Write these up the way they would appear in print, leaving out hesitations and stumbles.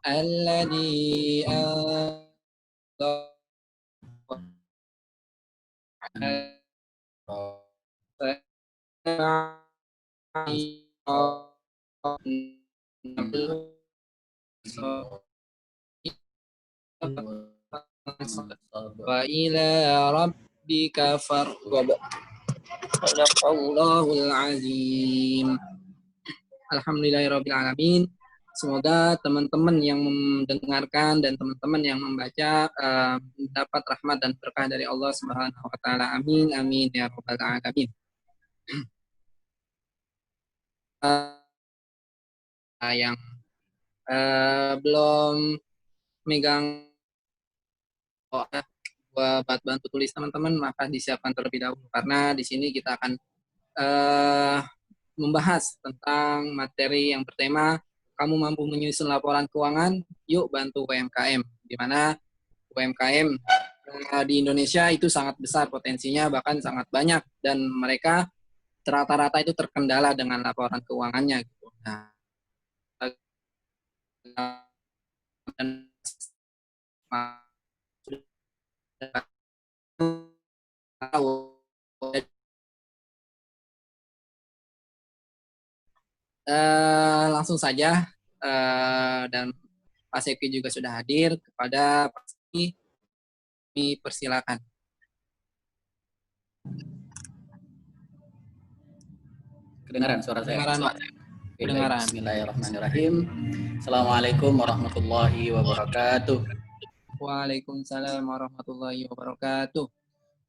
الذي wa ila rabbika farghab. Sadaqallahul azim. Alhamdulillahirabbil alamin. Semoga teman-teman yang mendengarkan dan teman-teman yang membaca dapat rahmat dan berkah dari Allah Subhanahu wa taala. Amin amin ya rabbal alamin. Yang belum megang buat bantu tulis teman-teman, maka disiapkan terlebih dahulu karena di sini kita akan membahas tentang materi yang bertema kamu mampu menyusun laporan keuangan, yuk bantu UMKM. Di mana UMKM di Indonesia itu sangat besar potensinya, bahkan sangat banyak, dan mereka rata-rata itu terkendala dengan laporan keuangannya. Nah, langsung saja dan Pak Sepi juga sudah hadir. Kepada Pak Sepi, persilakan. Kedengaran suara saya? Kedengaran. Bismillahirrahmanirrahim. Assalamualaikum warahmatullahi wabarakatuh. Waalaikumsalam warahmatullahi wabarakatuh.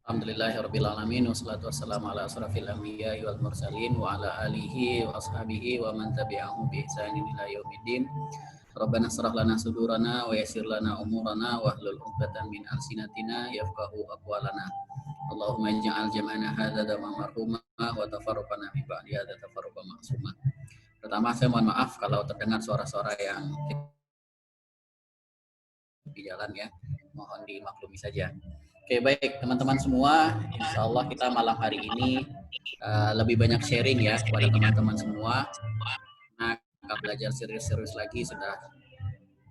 Alhamdulillahirabbil alamin wassalatu wassalamu ala asrofil anbiya'i wal mursalin wa ala alihi wa ashabihi wa man tabi'ahum bi ihsanin ila yaumiddin. Rabbana shrah lana sudurana wa yassir lana umurana wa hlul 'uqdatam min alsinatina yafqahu aqwalana. Allahumma ij'al jam'ana hadza jam'an marhuma wa tafarraqana min ba'di hadza tafarruqan ma'suma. Pertama saya mohon maaf kalau terdengar suara-suara yang di jalan ya, mohon dimaklumi saja. Oke, baik teman-teman semua, insya Allah kita malam hari ini lebih banyak sharing ya kepada teman-teman semua. Nah, kita belajar serius-serius lagi, sudah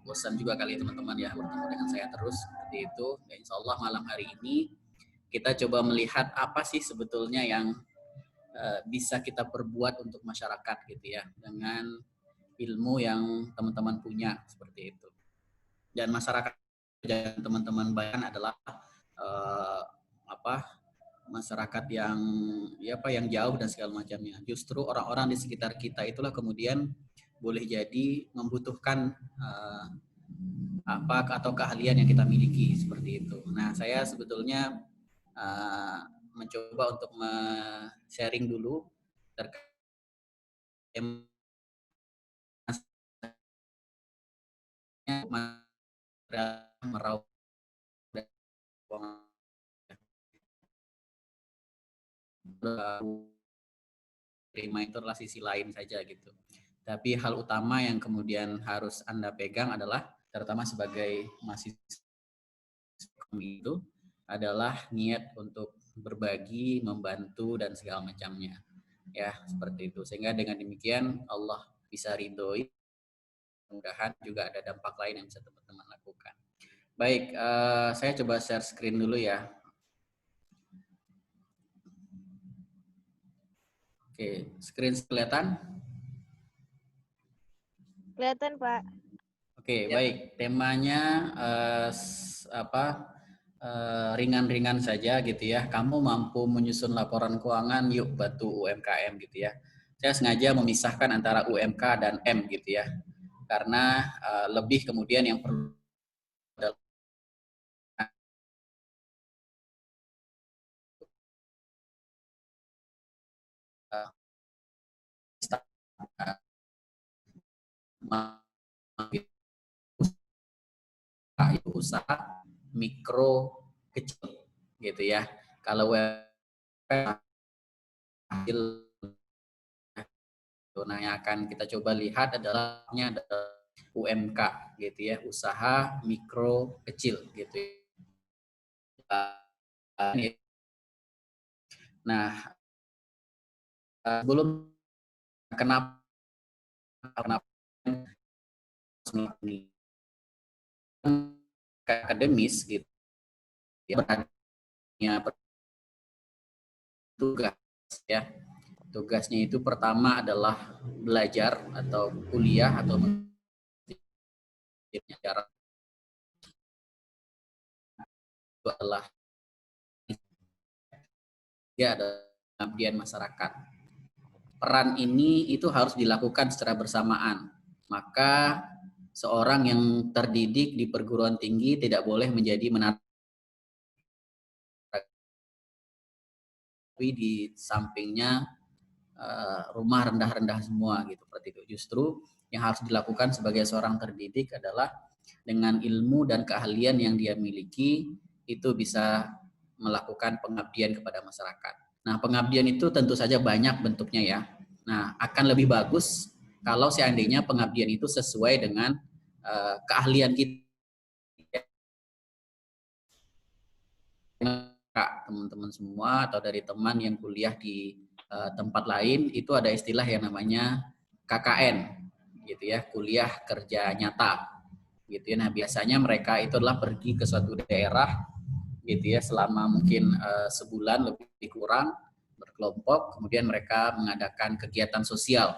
bosan juga kali teman-teman ya bertemu dengan saya terus seperti itu. Ya, insya Allah malam hari ini kita coba melihat apa sih sebetulnya yang bisa kita perbuat untuk masyarakat gitu ya, dengan ilmu yang teman-teman punya seperti itu. Dan masyarakat dan teman-teman bayangkan adalah masyarakat yang yang jauh dan segala macamnya. Justru orang-orang di sekitar kita itulah kemudian boleh jadi membutuhkan apa atau keahlian yang kita miliki seperti itu. Nah, saya sebetulnya mencoba untuk sharing dulu terkait meraup terima itu adalah sisi lain saja gitu. Tapi hal utama yang kemudian harus Anda pegang adalah terutama sebagai mahasiswa itu adalah niat untuk berbagi, membantu dan segala macamnya. Ya, seperti itu. Sehingga dengan demikian Allah bisa ridhoi. Mudah-mudahan juga ada dampak lain yang bisa teman-teman lakukan. Baik, saya coba share screen dulu ya. Oke, screen kelihatan? Kelihatan, Pak. Oke, baik. Temanya ringan-ringan saja gitu ya. Kamu mampu menyusun laporan keuangan, yuk bantu UMKM gitu ya. Saya sengaja memisahkan antara UMK dan M gitu ya. Karena lebih kemudian yang perlu adalah usaha mikro kecil gitu ya. Kalau nah yang akan kita coba lihat adalah UMK gitu ya, usaha mikro kecil gitu ya. Nah, belum kenapa akademis gitu ya, beratnya tugas ya. Tugasnya itu pertama adalah belajar atau kuliah atau cara itu adalah dia adalah pengabdian masyarakat. Peran ini itu harus dilakukan secara bersamaan. Maka seorang yang terdidik di perguruan tinggi tidak boleh menjadi menara, tapi di sampingnya rumah rendah-rendah semua gitu seperti itu. Justru yang harus dilakukan sebagai seorang terdidik adalah dengan ilmu dan keahlian yang dia miliki itu bisa melakukan pengabdian kepada masyarakat. Nah, pengabdian itu tentu saja banyak bentuknya ya. Nah, akan lebih bagus kalau seandainya pengabdian itu sesuai dengan keahlian kita. Teman-teman semua atau dari teman yang kuliah di tempat lain itu ada istilah yang namanya KKN gitu ya, kuliah kerja nyata gitu ya. Nah, biasanya mereka itu adalah pergi ke suatu daerah gitu ya selama mungkin sebulan lebih kurang berkelompok, kemudian mereka mengadakan kegiatan sosial,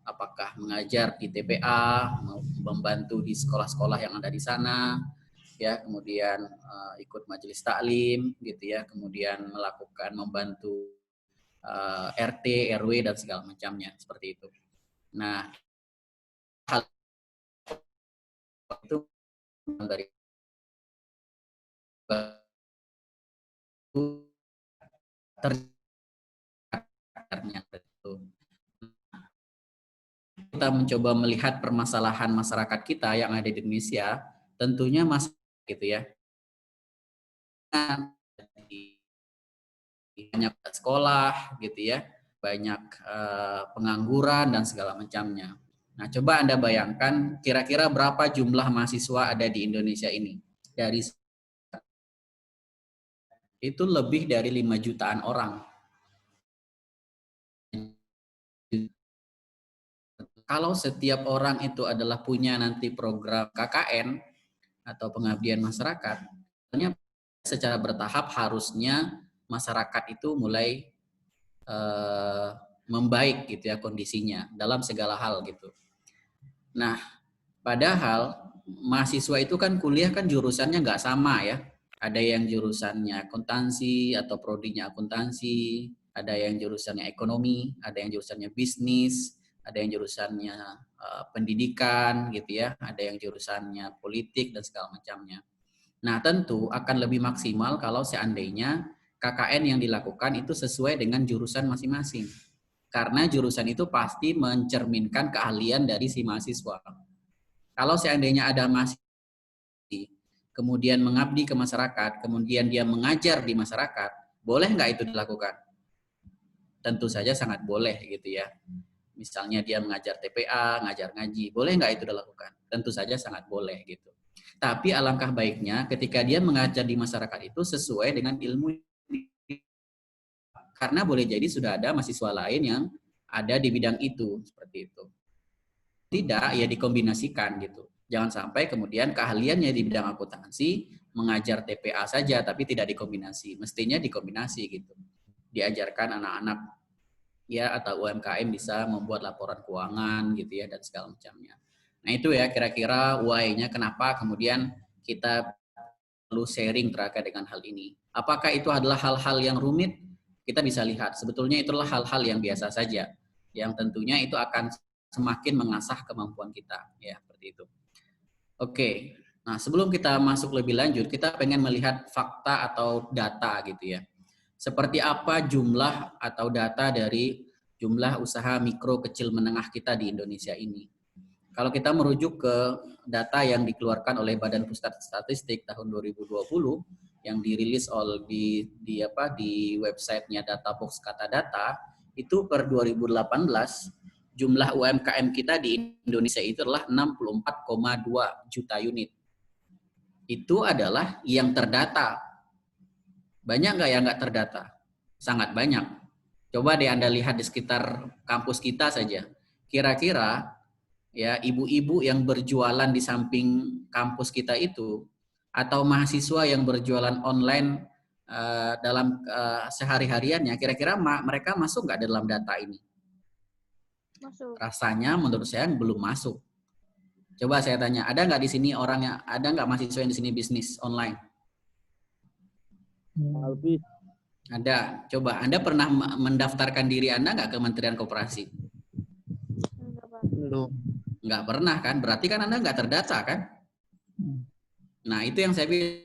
apakah mengajar di TPA, membantu di sekolah-sekolah yang ada di sana, ya, kemudian ikut majelis taklim gitu ya, kemudian melakukan membantu RT, RW dan segala macamnya seperti itu. Nah, hal itu dari ternyata itu kita mencoba melihat permasalahan masyarakat kita yang ada di Indonesia, tentunya gitu ya, banyak sekolah gitu ya, banyak pengangguran dan segala macamnya. Nah, coba Anda bayangkan kira-kira berapa jumlah mahasiswa ada di Indonesia ini. Dari itu lebih dari 5 jutaan orang. Kalau setiap orang itu adalah punya nanti program KKN atau pengabdian masyarakat, secara bertahap harusnya masyarakat itu mulai membaik gitu ya kondisinya dalam segala hal gitu. Nah, padahal mahasiswa itu kan kuliah kan jurusannya nggak sama ya. Ada yang jurusannya akuntansi atau prodinya akuntansi, ada yang jurusannya ekonomi, ada yang jurusannya bisnis, ada yang jurusannya pendidikan gitu ya, ada yang jurusannya politik dan segala macamnya. Nah, tentu akan lebih maksimal kalau seandainya KKN yang dilakukan itu sesuai dengan jurusan masing-masing. Karena jurusan itu pasti mencerminkan keahlian dari si mahasiswa. Kalau seandainya ada mahasiswa kemudian mengabdi ke masyarakat, kemudian dia mengajar di masyarakat, boleh nggak itu dilakukan? Tentu saja sangat boleh gitu ya. Misalnya dia mengajar TPA, ngajar ngaji, boleh nggak itu dilakukan? Tentu saja sangat boleh gitu. Tapi alangkah baiknya ketika dia mengajar di masyarakat itu sesuai dengan ilmu, karena boleh jadi sudah ada mahasiswa lain yang ada di bidang itu seperti itu. Tidak, ya dikombinasikan gitu. Jangan sampai kemudian keahliannya di bidang akuntansi mengajar TPA saja tapi tidak dikombinasi. Mestinya dikombinasi gitu. Diajarkan anak-anak ya atau UMKM bisa membuat laporan keuangan gitu ya dan segala macamnya. Nah, itu ya kira-kira why-nya kenapa kemudian kita perlu sharing terkait dengan hal ini. Apakah itu adalah hal-hal yang rumit? Kita bisa lihat sebetulnya itulah hal-hal yang biasa saja yang tentunya itu akan semakin mengasah kemampuan kita ya seperti itu. Oke. Nah, sebelum kita masuk lebih lanjut, kita pengen melihat fakta atau data gitu ya. Seperti apa jumlah atau data dari jumlah usaha mikro kecil menengah kita di Indonesia ini. Kalau kita merujuk ke data yang dikeluarkan oleh Badan Pusat Statistik tahun 2020 yang dirilis oleh di websitenya Databox Kata Data, itu per 2018 jumlah UMKM kita di Indonesia itu adalah 64,2 juta unit. Itu adalah yang terdata. Banyak nggak yang nggak terdata? Sangat banyak. Coba deh Anda lihat di sekitar kampus kita saja. Kira-kira ya ibu-ibu yang berjualan di samping kampus kita itu, atau mahasiswa yang berjualan online dalam sehari-hariannya, kira-kira mereka masuk nggak dalam data ini? Masuk. Rasanya menurut saya belum masuk. Coba saya tanya, ada nggak di sini orang yang, ada nggak mahasiswa yang di sini bisnis online? Alfi. Ada. Coba Anda pernah mendaftarkan diri Anda nggak ke Kementerian Koperasi? Enggak, Pak. Belum. Nggak pernah kan? Berarti kan Anda nggak terdata kan? Nah itu yang saya bilang,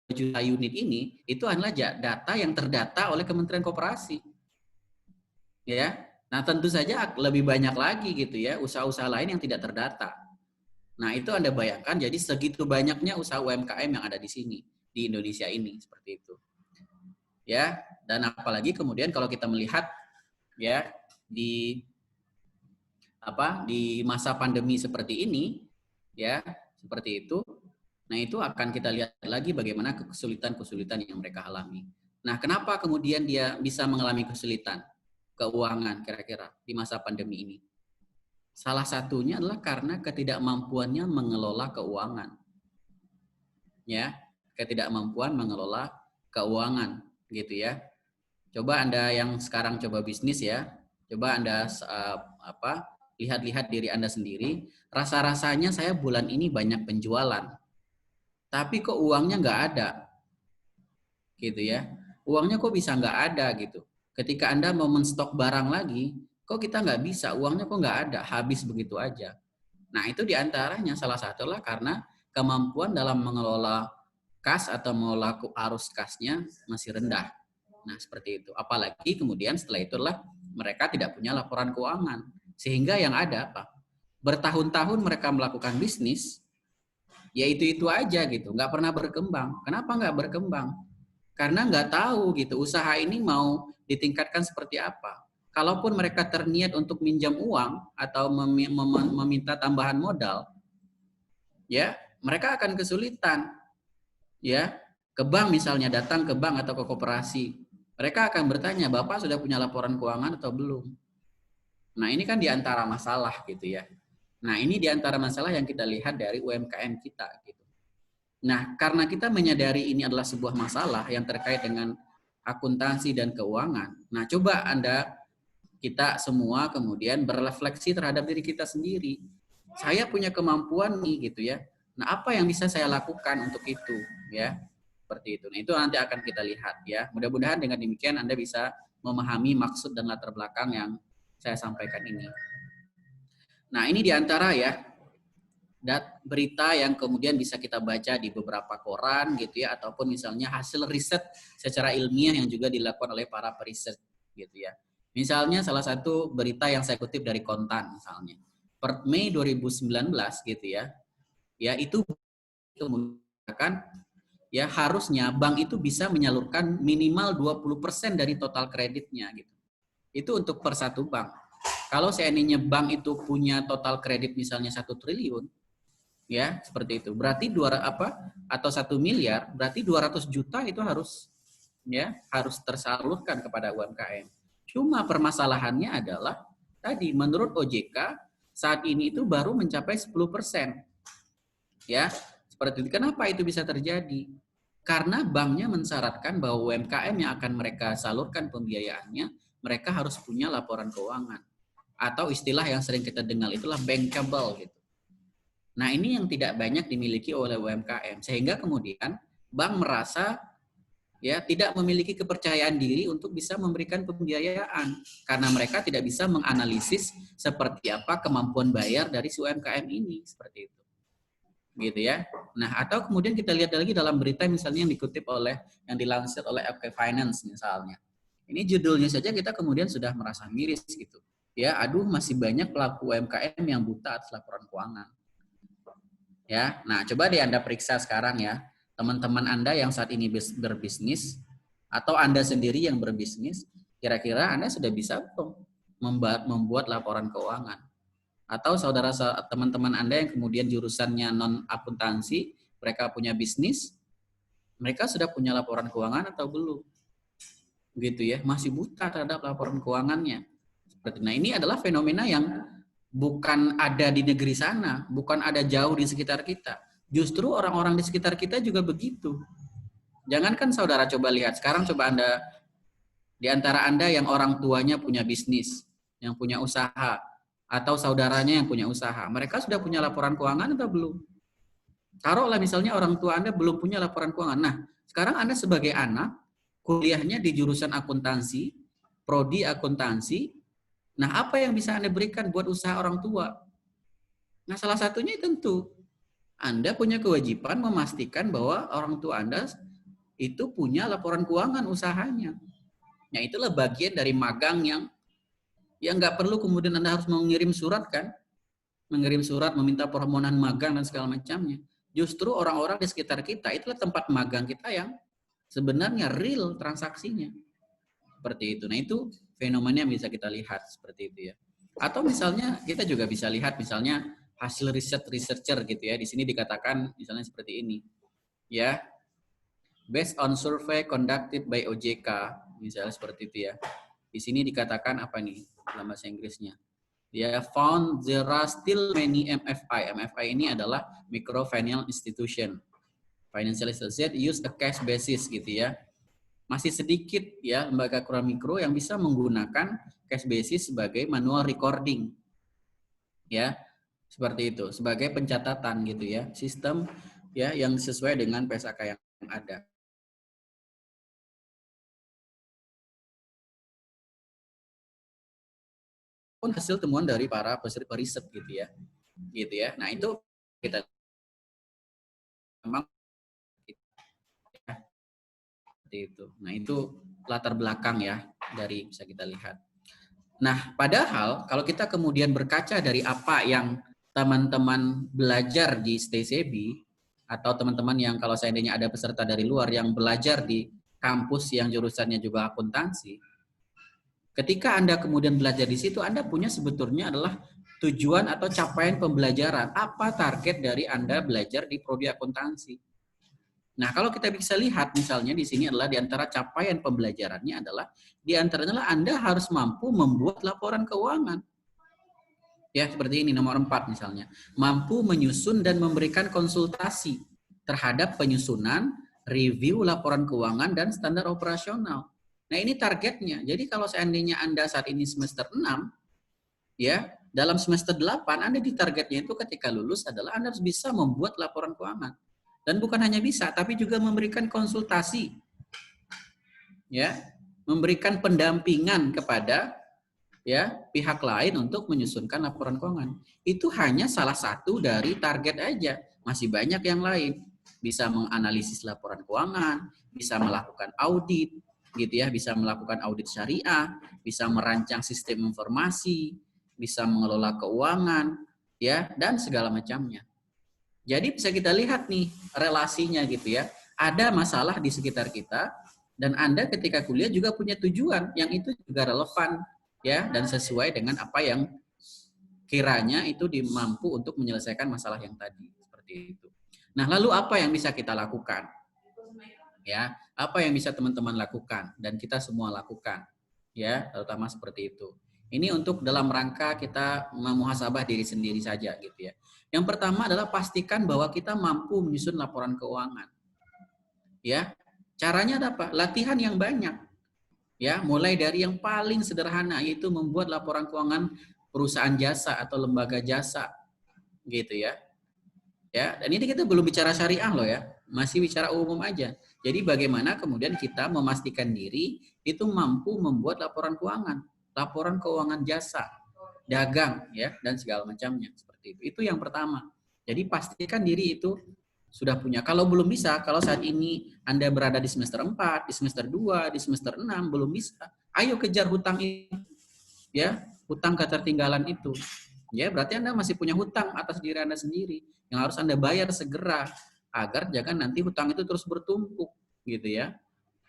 juta unit ini itu adalah data yang terdata oleh Kementerian Koperasi. Ya, nah tentu saja lebih banyak lagi gitu ya usaha-usaha lain yang tidak terdata. Nah itu Anda bayangkan, jadi segitu banyaknya usaha UMKM yang ada di sini di Indonesia ini seperti itu. Ya, dan apalagi kemudian kalau kita melihat ya di masa pandemi seperti ini ya, seperti itu. Nah, itu akan kita lihat lagi bagaimana kesulitan-kesulitan yang mereka alami. Nah, kenapa kemudian dia bisa mengalami kesulitan keuangan kira-kira di masa pandemi ini? Salah satunya adalah karena ketidakmampuannya mengelola keuangan. Ya, ketidakmampuan mengelola keuangan gitu ya. Coba Anda yang sekarang coba bisnis ya. Coba Anda lihat-lihat diri Anda sendiri, rasa-rasanya saya bulan ini banyak penjualan. Tapi kok uangnya nggak ada, gitu ya. Uangnya kok bisa nggak ada gitu. Ketika Anda mau menstok barang lagi, kok kita nggak bisa, uangnya kok nggak ada, habis begitu aja. Nah itu diantaranya salah satu lah karena kemampuan dalam mengelola kas atau mengelola arus kasnya masih rendah. Nah seperti itu. Apalagi kemudian setelah itulah mereka tidak punya laporan keuangan. Sehingga yang ada apa? Bertahun-tahun mereka melakukan bisnis, ya itu aja gitu, nggak pernah berkembang. Kenapa nggak berkembang? Karena nggak tahu gitu usaha ini mau ditingkatkan seperti apa. Kalaupun mereka terniat untuk minjam uang atau meminta tambahan modal, ya mereka akan kesulitan. Ya, ke bank misalnya, datang ke bank atau ke koperasi, mereka akan bertanya, Bapak sudah punya laporan keuangan atau belum? Nah ini kan diantara masalah gitu ya. Nah, ini diantara masalah yang kita lihat dari UMKM kita. Gitu. Nah, karena kita menyadari ini adalah sebuah masalah yang terkait dengan akuntansi dan keuangan. Nah, coba kita semua kemudian berefleksi terhadap diri kita sendiri. Saya punya kemampuan nih, gitu ya. Nah, apa yang bisa saya lakukan untuk itu, ya? Seperti itu. Nah, itu nanti akan kita lihat, ya. Mudah-mudahan dengan demikian Anda bisa memahami maksud dan latar belakang yang saya sampaikan ini. Nah, ini diantara ya berita yang kemudian bisa kita baca di beberapa koran gitu ya, ataupun misalnya hasil riset secara ilmiah yang juga dilakukan oleh para periset gitu ya. Misalnya salah satu berita yang saya kutip dari Kontan misalnya. Per Mei 2019 gitu ya. Ya itu kemudian ya harusnya bank itu bisa menyalurkan minimal 20% dari total kreditnya gitu. Itu untuk per satu bank. Kalau seandainya bank itu punya total kredit misalnya 1 triliun, ya seperti itu. Berarti atau 1 miliar, berarti 200 juta itu harus tersalurkan kepada UMKM. Cuma permasalahannya adalah tadi menurut OJK saat ini itu baru mencapai 10%. Ya, seperti itu. Kenapa itu bisa terjadi? Karena banknya mensyaratkan bahwa UMKM yang akan mereka salurkan pembiayaannya, mereka harus punya laporan keuangan. Atau istilah yang sering kita dengar itulah bankable gitu. Nah, ini yang tidak banyak dimiliki oleh UMKM sehingga kemudian bank merasa ya tidak memiliki kepercayaan diri untuk bisa memberikan pembiayaan karena mereka tidak bisa menganalisis seperti apa kemampuan bayar dari si UMKM ini seperti itu. Gitu ya. Nah, atau kemudian kita lihat lagi dalam berita misalnya yang dikutip yang dilansir oleh FK Finance misalnya. Ini judulnya saja kita kemudian sudah merasa miris gitu. Ya, aduh masih banyak pelaku UMKM yang buta atas laporan keuangan. Ya, nah coba deh Anda periksa sekarang ya, teman-teman Anda yang saat ini berbisnis atau Anda sendiri yang berbisnis, kira-kira Anda sudah bisa membuat laporan keuangan. Atau teman-teman Anda yang kemudian jurusannya non akuntansi, mereka punya bisnis, mereka sudah punya laporan keuangan atau belum? Gitu ya, masih buta terhadap laporan keuangannya. Nah, ini adalah fenomena yang bukan ada di negeri sana, bukan ada jauh di sekitar kita. Justru orang-orang di sekitar kita juga begitu. Jangankan saudara coba lihat, sekarang coba Anda, di antara Anda yang orang tuanya punya bisnis, yang punya usaha, atau saudaranya yang punya usaha, mereka sudah punya laporan keuangan atau belum? Taruhlah misalnya orang tua Anda belum punya laporan keuangan. Nah, sekarang Anda sebagai anak, kuliahnya di jurusan akuntansi, prodi akuntansi, nah apa yang bisa Anda berikan buat usaha orang tua? Nah, salah satunya tentu Anda punya kewajiban memastikan bahwa orang tua Anda itu punya laporan keuangan usahanya. Nah, itulah bagian dari magang yang nggak perlu kemudian Anda harus mengirim surat kan, mengirim surat meminta permohonan magang dan segala macamnya. Justru orang-orang di sekitar kita itulah tempat magang kita yang sebenarnya real transaksinya. Seperti itu. Nah, itu fenomena yang bisa kita lihat seperti itu ya. Atau misalnya kita juga bisa lihat misalnya hasil researcher gitu ya. Di sini dikatakan misalnya seperti ini. Ya. Based on survey conducted by OJK, misalnya seperti itu ya. Di sini dikatakan apa nih dalam bahasa Inggrisnya? Dia found there are still many MFI. MFI ini adalah microfinance institution. Financial institution use a cash basis gitu ya. Masih sedikit ya lembaga mikro yang bisa menggunakan cash basis sebagai manual recording. Ya, seperti itu, sebagai pencatatan gitu ya. Sistem ya yang sesuai dengan PSAK yang ada. Pun hasil temuan dari para periset gitu ya. Gitu ya. Nah, itu kita memang seperti itu. Nah, itu latar belakang ya dari bisa kita lihat. Nah, padahal kalau kita kemudian berkaca dari apa yang teman-teman belajar di STCB atau teman-teman yang kalau seandainya ada peserta dari luar yang belajar di kampus yang jurusannya juga akuntansi, ketika Anda kemudian belajar di situ, Anda punya sebetulnya adalah tujuan atau capaian pembelajaran. Apa target dari Anda belajar di prodi akuntansi? Nah, kalau kita bisa lihat misalnya di sini adalah di antara capaian pembelajarannya adalah di antaranya adalah Anda harus mampu membuat laporan keuangan. Ya, seperti ini nomor 4 misalnya. Mampu menyusun dan memberikan konsultasi terhadap penyusunan, review laporan keuangan dan standar operasional. Nah, ini targetnya. Jadi kalau seandainya Anda saat ini semester 6, ya, dalam semester 8 Anda di targetnya itu ketika lulus adalah Anda harus bisa membuat laporan keuangan. Dan bukan hanya bisa, tapi juga memberikan konsultasi, ya, memberikan pendampingan kepada ya pihak lain untuk menyusunkan laporan keuangan. Itu hanya salah satu dari target aja. Masih banyak yang lain. Bisa menganalisis laporan keuangan, bisa melakukan audit, gitu ya, bisa melakukan audit syariah, bisa merancang sistem informasi, bisa mengelola keuangan, ya, dan segala macamnya. Jadi bisa kita lihat nih relasinya gitu ya. Ada masalah di sekitar kita dan Anda ketika kuliah juga punya tujuan yang itu juga relevan ya dan sesuai dengan apa yang kiranya itu mampu untuk menyelesaikan masalah yang tadi seperti itu. Nah, lalu apa yang bisa kita lakukan? Ya, apa yang bisa teman-teman lakukan dan kita semua lakukan? Ya, terutama seperti itu. Ini untuk dalam rangka kita memuhasabah diri sendiri saja gitu ya. Yang pertama adalah pastikan bahwa kita mampu menyusun laporan keuangan. Ya, caranya apa? Latihan yang banyak. Ya, mulai dari yang paling sederhana yaitu membuat laporan keuangan perusahaan jasa atau lembaga jasa, gitu ya. Ya, dan ini kita belum bicara syariah loh ya, masih bicara umum aja. Jadi bagaimana kemudian kita memastikan diri itu mampu membuat laporan keuangan jasa, dagang ya dan segala macamnya seperti itu. Itu yang pertama. Jadi pastikan diri itu sudah punya. Kalau belum bisa, kalau saat ini Anda berada di semester 4, di semester 2, di semester 6 belum bisa, ayo kejar hutang itu. Ya, hutang ketertinggalan itu. Ya, berarti Anda masih punya hutang atas diri Anda sendiri yang harus Anda bayar segera agar jangan nanti hutang itu terus bertumpuk gitu ya.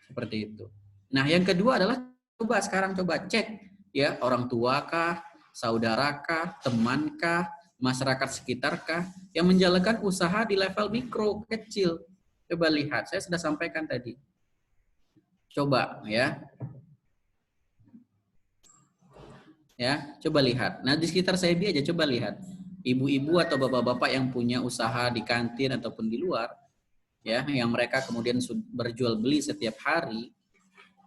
Seperti itu. Nah, yang kedua adalah coba cek ya, orang tua kah, saudara kah, teman kah, masyarakat sekitar kah yang menjalankan usaha di level mikro kecil. Coba lihat, saya sudah sampaikan tadi. Coba ya. Ya, coba lihat. Nah, di sekitar saya aja coba lihat. Ibu-ibu atau bapak-bapak yang punya usaha di kantin ataupun di luar, ya, yang mereka kemudian berjual beli setiap hari,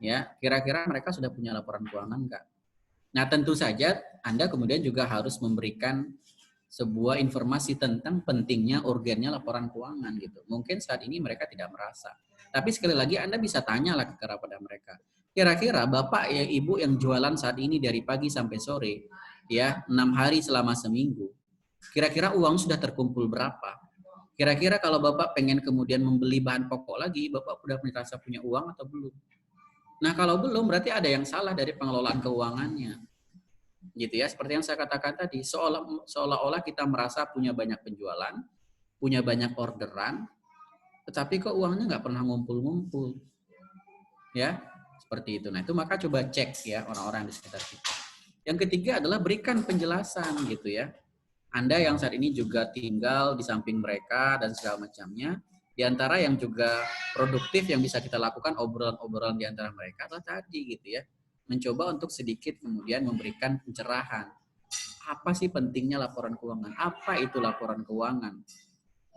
ya, kira-kira mereka sudah punya laporan keuangan enggak? Nah, tentu saja Anda kemudian juga harus memberikan sebuah informasi tentang pentingnya urgennya laporan keuangan gitu. Mungkin saat ini mereka tidak merasa. Tapi sekali lagi Anda bisa tanyalah kepada mereka. Kira-kira Bapak ya Ibu yang jualan saat ini dari pagi sampai sore, ya 6 hari selama seminggu, kira-kira uang sudah terkumpul berapa? Kira-kira kalau Bapak pengen kemudian membeli bahan pokok lagi, Bapak sudah merasa punya uang atau belum? Nah, kalau belum berarti ada yang salah dari pengelolaan keuangannya. Gitu ya, seperti yang saya katakan tadi, seolah-olah kita merasa punya banyak penjualan, punya banyak orderan, tetapi kok uangnya nggak pernah ngumpul-ngumpul. Ya, seperti itu. Nah, itu maka coba cek ya orang-orang di sekitar kita. Yang ketiga adalah berikan penjelasan gitu ya. Anda yang saat ini juga tinggal di samping mereka dan segala macamnya, di antara yang juga produktif yang bisa kita lakukan obrolan-obrolan di antara mereka adalah tadi gitu ya. Mencoba untuk sedikit kemudian memberikan pencerahan. Apa sih pentingnya laporan keuangan? Apa itu laporan keuangan?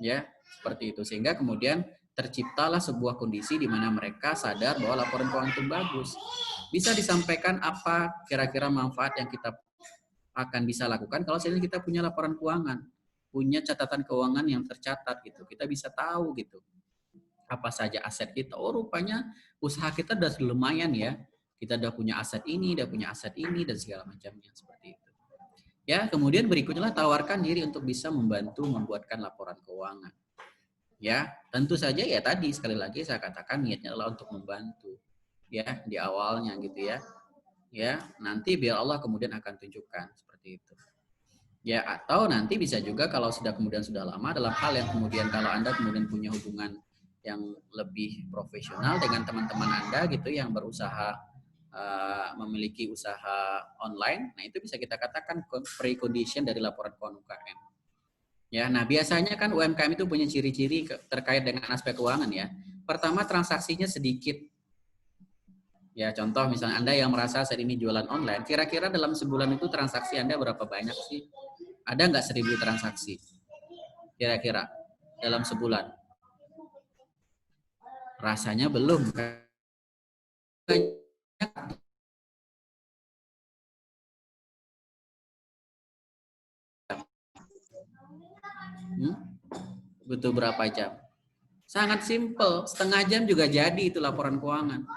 Ya, seperti itu. Sehingga kemudian terciptalah sebuah kondisi di mana mereka sadar bahwa laporan keuangan itu bagus. Bisa disampaikan apa kira-kira manfaat yang kita akan bisa lakukan kalau misalnya kita punya laporan keuangan, punya catatan keuangan yang tercatat gitu. Kita bisa tahu gitu apa saja aset kita. Oh, rupanya usaha kita udah lumayan ya. Kita udah punya aset ini, udah punya aset ini dan segala macamnya seperti itu. Ya, kemudian berikutnya tawarkan diri untuk bisa membantu membuatkan laporan keuangan. Ya, tentu saja ya tadi sekali lagi saya katakan niatnya adalah untuk membantu ya di awalnya gitu ya. Ya, nanti biar Allah kemudian akan tunjukkan seperti itu. Ya, atau nanti bisa juga kalau sudah lama dalam hal yang kemudian kalau Anda kemudian punya hubungan yang lebih profesional dengan teman-teman Anda gitu yang berusaha memiliki usaha online, nah itu bisa kita katakan precondition dari laporan keuangan UMKM. Ya, nah biasanya kan UMKM itu punya ciri-ciri terkait dengan aspek keuangan ya. Pertama, transaksinya sedikit. Ya, contoh misalnya Anda yang merasa saat ini jualan online, kira-kira dalam sebulan itu transaksi Anda berapa banyak sih? Ada nggak 1.000 transaksi? Kira-kira dalam sebulan? Rasanya belum. Butuh berapa jam? Sangat simpel, setengah jam juga jadi itu laporan keuangan.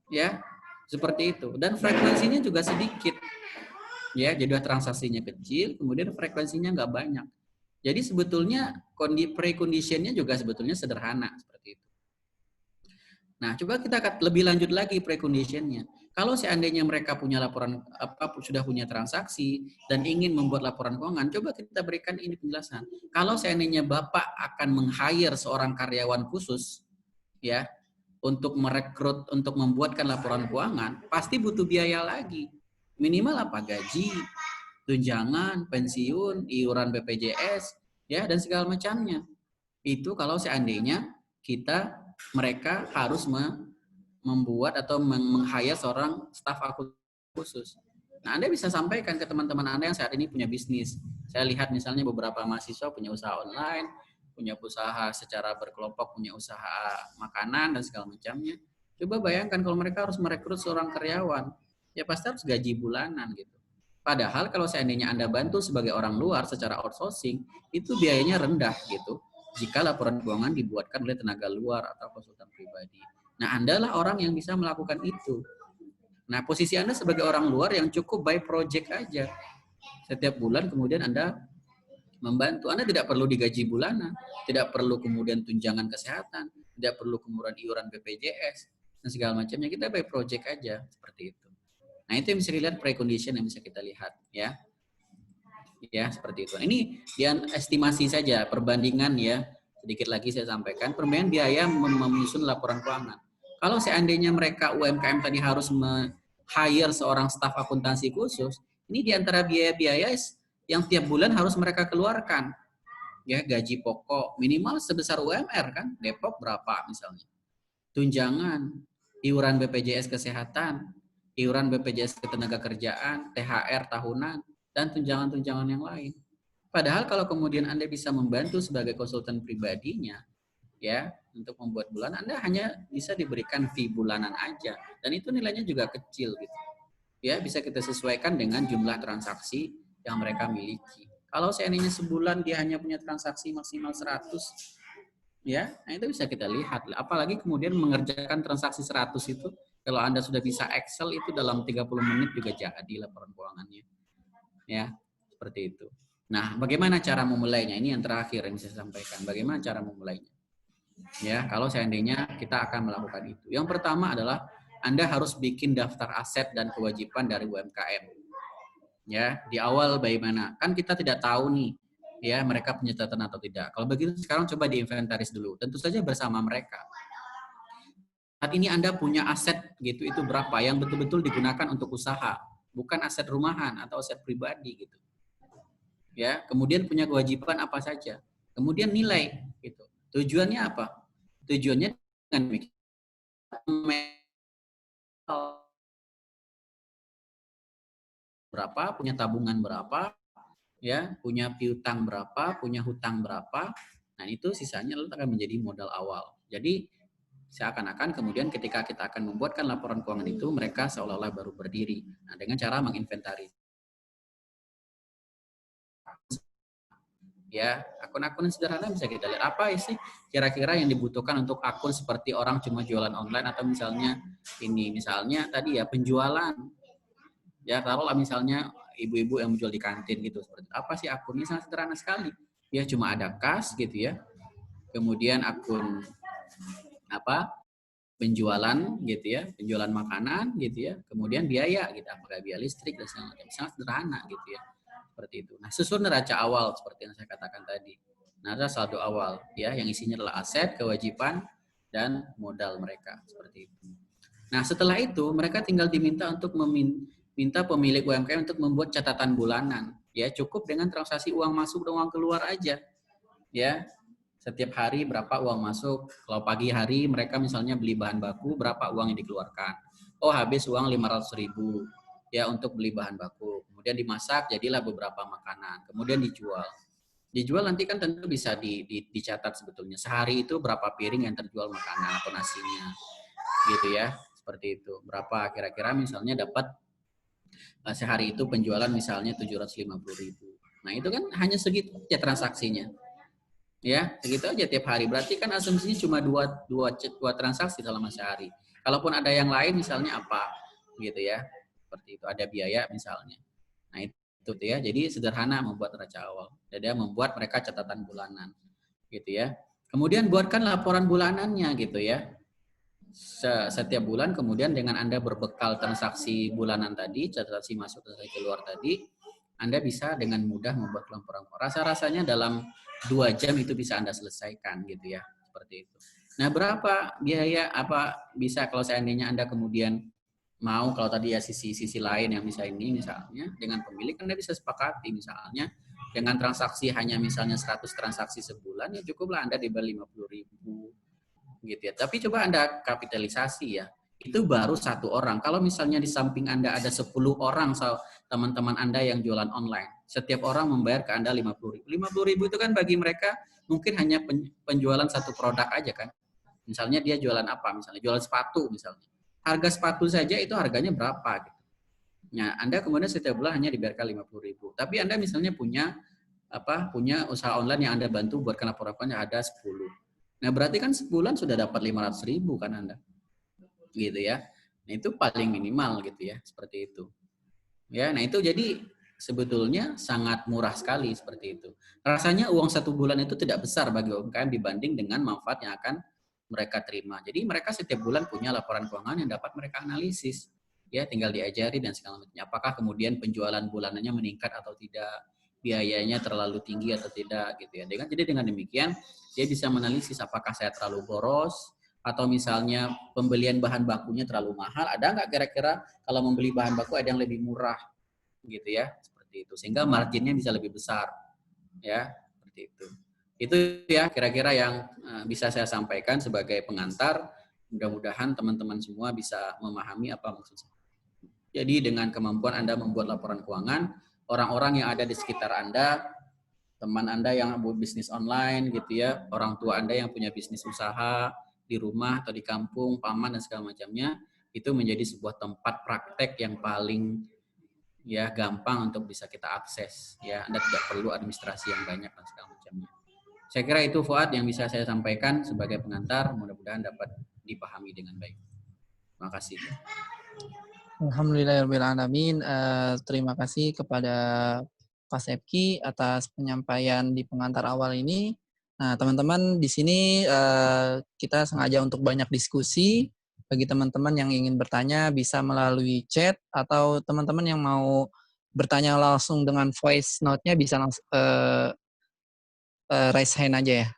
Ya, seperti itu. Dan frekuensinya juga sedikit. Ya, jadi transaksinya kecil, kemudian frekuensinya nggak banyak. Jadi sebetulnya preconditionnya juga sebetulnya sederhana seperti itu. Nah, coba kita lebih lanjut lagi preconditionnya. Kalau seandainya mereka punya laporan sudah punya transaksi dan ingin membuat laporan keuangan, coba kita berikan ini penjelasan. Kalau seandainya Bapak akan meng-hire seorang karyawan khusus, ya, untuk merekrut untuk membuatkan laporan keuangan, pasti butuh biaya lagi. Minimal apa? Gaji, tunjangan, pensiun, iuran BPJS, ya, dan segala macamnya. Itu kalau seandainya mereka harus membuat atau meng-hire seorang staf akuntan khusus. Nah, Anda bisa sampaikan ke teman-teman Anda yang saat ini punya bisnis. Saya lihat misalnya beberapa mahasiswa punya usaha online, punya usaha secara berkelompok, punya usaha makanan dan segala macamnya. Coba bayangkan kalau mereka harus merekrut seorang karyawan, ya pasti harus gaji bulanan gitu. Padahal kalau seandainya Anda bantu sebagai orang luar secara outsourcing, itu biayanya rendah gitu. Jika laporan keuangan dibuatkan oleh tenaga luar atau konsultan pribadi. Nah, Anda lah orang yang bisa melakukan itu. Nah, posisi Anda sebagai orang luar yang cukup by project aja. Setiap bulan kemudian Anda membantu. Anda tidak perlu digaji bulanan, tidak perlu kemudian tunjangan kesehatan, tidak perlu kemudian iuran BPJS, dan segala macamnya. Kita by project aja, seperti itu. Nah, itu yang bisa dilihat precondition yang bisa kita lihat. Ya, seperti itu. Ini dia estimasi saja, perbandingan ya. Sedikit lagi saya sampaikan, perbandingan biaya menyusun laporan keuangan. Kalau seandainya mereka UMKM tadi harus hire seorang staf akuntansi khusus, ini diantara biaya-biaya yang tiap bulan harus mereka keluarkan. Ya, gaji pokok minimal sebesar UMR kan, Depok berapa misalnya. Tunjangan, iuran BPJS kesehatan, iuran BPJS Ketenagakerjaan, THR tahunan, dan tunjangan-tunjangan yang lain. Padahal kalau kemudian Anda bisa membantu sebagai konsultan pribadinya, ya, untuk membuat bulanan, Anda hanya bisa diberikan fee bulanan aja, dan itu nilainya juga kecil gitu. Ya, bisa kita sesuaikan dengan jumlah transaksi yang mereka miliki. Kalau seandainya sebulan dia hanya punya transaksi maksimal 100, ya, nah itu bisa kita lihat. Apalagi kemudian mengerjakan transaksi 100 itu, kalau Anda sudah bisa Excel itu dalam 30 menit juga jadi laporan keuangannya. Ya, seperti itu. Nah, bagaimana cara memulainya? Ini yang terakhir yang saya sampaikan. Bagaimana cara memulainya? Ya, kalau seandainya kita akan melakukan itu. Yang pertama adalah Anda harus bikin daftar aset dan kewajiban dari UMKM. Ya, di awal bagaimana? Kan kita tidak tahu nih, ya, mereka punya catatan atau tidak. Kalau begitu sekarang coba diinventaris dulu. Tentu saja bersama mereka. Saat ini Anda punya aset gitu, itu berapa yang betul-betul digunakan untuk usaha, bukan aset rumahan atau aset pribadi gitu. Ya, kemudian punya kewajiban apa saja, kemudian nilai gitu. Tujuannya apa? Tujuannya dengan berapa, punya tabungan berapa, ya, punya piutang berapa, punya hutang berapa. Nah, itu sisanya lalu akan menjadi modal awal. Jadi seakan-akan kemudian ketika kita akan membuatkan laporan keuangan itu, mereka seolah-olah baru berdiri. Nah, dengan cara menginventaris. Ya, akun-akun sederhana bisa kita lihat apa sih kira-kira yang dibutuhkan untuk akun seperti orang cuma jualan online, atau misalnya tadi ya penjualan, ya taruhlah misalnya ibu-ibu yang menjual di kantin gitu, seperti apa sih akunnya, sangat sederhana sekali ya, cuma ada kas gitu ya, kemudian akun apa penjualan gitu ya, penjualan makanan gitu ya, kemudian biaya gitu, apakah biaya listrik dan segala macam, sangat sederhana gitu ya, seperti itu. Nah, susun neraca awal seperti yang saya katakan tadi. Neraca saldo awal ya, yang isinya adalah aset, kewajiban, dan modal mereka, seperti itu. Nah, setelah itu mereka tinggal diminta untuk meminta pemilik UMKM untuk membuat catatan bulanan. Ya, cukup dengan transaksi uang masuk dan uang keluar aja. Ya, setiap hari berapa uang masuk. Kalau pagi hari mereka misalnya beli bahan baku, berapa uang yang dikeluarkan. Oh, habis uang 500.000 ya untuk beli bahan baku. Kemudian dimasak, jadilah beberapa makanan. Kemudian dijual. Dijual nanti kan tentu bisa dicatat sebetulnya. Sehari itu berapa piring yang terjual makanan atau nasinya. Gitu ya, seperti itu. Berapa kira-kira misalnya dapat sehari itu penjualan misalnya 750.000. Nah, itu kan hanya segitu aja transaksinya. Ya, segitu aja tiap hari. Berarti kan asumsinya cuma dua transaksi selama sehari. Kalaupun ada yang lain misalnya apa gitu ya. Seperti itu, ada biaya misalnya. Nah, itu tuh ya. Jadi sederhana membuat neraca awal. Jadi membuat mereka catatan bulanan gitu ya. Kemudian buatkan laporan bulanannya gitu ya. Setiap bulan, kemudian dengan Anda berbekal transaksi bulanan tadi, transaksi masuk transaksi keluar tadi, Anda bisa dengan mudah membuat laporan. Rasa-rasanya dalam 2 jam itu bisa Anda selesaikan gitu ya, seperti itu. Nah, berapa biaya apa bisa kalau seandainya Anda kemudian mau, kalau tadi ya sisi lain yang bisa ini misalnya dengan pemilik Anda bisa sepakati misalnya dengan transaksi hanya misalnya 100 transaksi sebulan, ya cukuplah Anda dibayar 50.000 gitu ya. Tapi coba Anda kapitalisasi ya. Itu baru 1 orang. Kalau misalnya di samping Anda ada 10 orang teman-teman Anda yang jualan online. Setiap orang membayar ke Anda 50.000. 50.000 itu kan bagi mereka mungkin hanya penjualan 1 produk aja kan. Misalnya dia jualan apa? Misalnya jualan sepatu misalnya. Harga sepatu saja itu harganya berapa gitu. Nah, Anda kemudian setiap bulan hanya dibayarkan 50.000. Tapi Anda misalnya punya usaha online yang Anda bantu buatkan laporannya ada 10. Nah, berarti kan sebulan sudah dapat 500.000 kan Anda. Gitu ya. Nah, itu paling minimal gitu ya, seperti itu. Ya, nah itu jadi sebetulnya sangat murah sekali seperti itu. Rasanya uang 1 bulan itu tidak besar bagi UMKM dibanding dengan manfaat yang akan mereka terima. Jadi mereka setiap bulan punya laporan keuangan yang dapat mereka analisis. Ya, tinggal diajari dan segala macamnya. Apakah kemudian penjualan bulanannya meningkat atau tidak, biayanya terlalu tinggi atau tidak gitu ya. Jadi dengan demikian dia bisa menganalisis apakah saya terlalu boros, atau misalnya pembelian bahan bakunya terlalu mahal. Ada nggak kira-kira kalau membeli bahan baku ada yang lebih murah gitu ya, seperti itu, sehingga marginnya bisa lebih besar ya, seperti itu. Itu ya kira-kira yang bisa saya sampaikan sebagai pengantar. Mudah-mudahan teman-teman semua bisa memahami apa maksud saya. Jadi dengan kemampuan Anda membuat laporan keuangan, orang-orang yang ada di sekitar Anda, teman Anda yang buat bisnis online gitu ya, orang tua Anda yang punya bisnis usaha di rumah atau di kampung, paman dan segala macamnya, itu menjadi sebuah tempat praktek yang paling ya gampang untuk bisa kita akses ya. Anda tidak perlu administrasi yang banyak dan segala macamnya. Saya kira itu Fuad yang bisa saya sampaikan sebagai pengantar, mudah-mudahan dapat dipahami dengan baik. Terima kasih. Alhamdulillahirrahmanirrahim. Terima kasih kepada Pak Sepki atas penyampaian di pengantar awal ini. Nah, teman-teman di sini kita sengaja untuk banyak diskusi. Bagi teman-teman yang ingin bertanya bisa melalui chat atau teman-teman yang mau bertanya langsung dengan voice note-nya bisa langsung raise hand aja ya.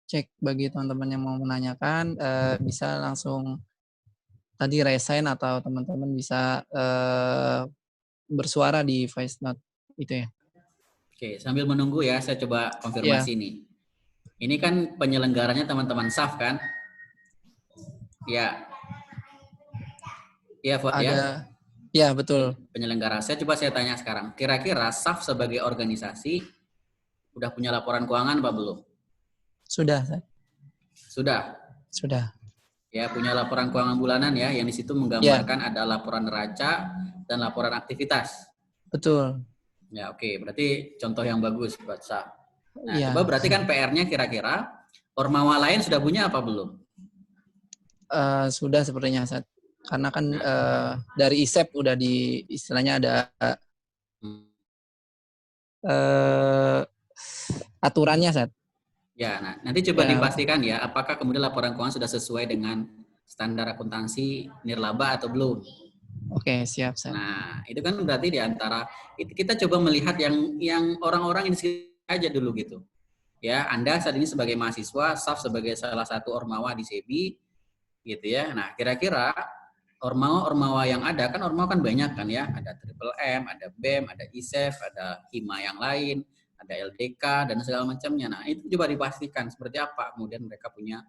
Cek bagi teman-teman yang mau menanyakan bisa langsung tadi resign atau teman-teman bisa bersuara di voice note itu ya. Oke, sambil menunggu ya, saya coba konfirmasi nih. Ini kan penyelenggaranya teman-teman SAF kan? Ya. Iya, Fuad ya? Ya, betul. Penyelenggara. Saya tanya sekarang, kira-kira SAF sebagai organisasi udah punya laporan keuangan apa belum? Sudah. Sudah. Ya, punya laporan keuangan bulanan ya, yang di situ menggambarkan ada laporan neraca dan laporan aktivitas. Betul. Ya, oke. Berarti contoh yang bagus buat SAF. Nah, ya. coba berarti kan PR-nya kira-kira Ormawa lain sudah punya apa belum? Sudah sepertinya, Sat. Karena kan dari ISEP udah di istilahnya ada aturannya, Sat. Ya, nah nanti coba dipastikan ya, apakah kemudian laporan keuangan sudah sesuai dengan standar akuntansi nirlaba atau belum? Oke, siap, Sat. Nah, itu kan berarti di antara kita coba melihat yang orang-orang ini aja dulu gitu. Ya, Anda saat ini sebagai mahasiswa, SAF sebagai salah satu ormawa di SEBI, gitu ya. Nah, kira-kira ormawa yang ada kan ormawa kan banyak kan ya, ada Triple M, ada BEM, ada ISEF, ada HIMA yang lain, ada LDK dan segala macamnya. Nah, itu coba dipastikan seperti apa kemudian mereka punya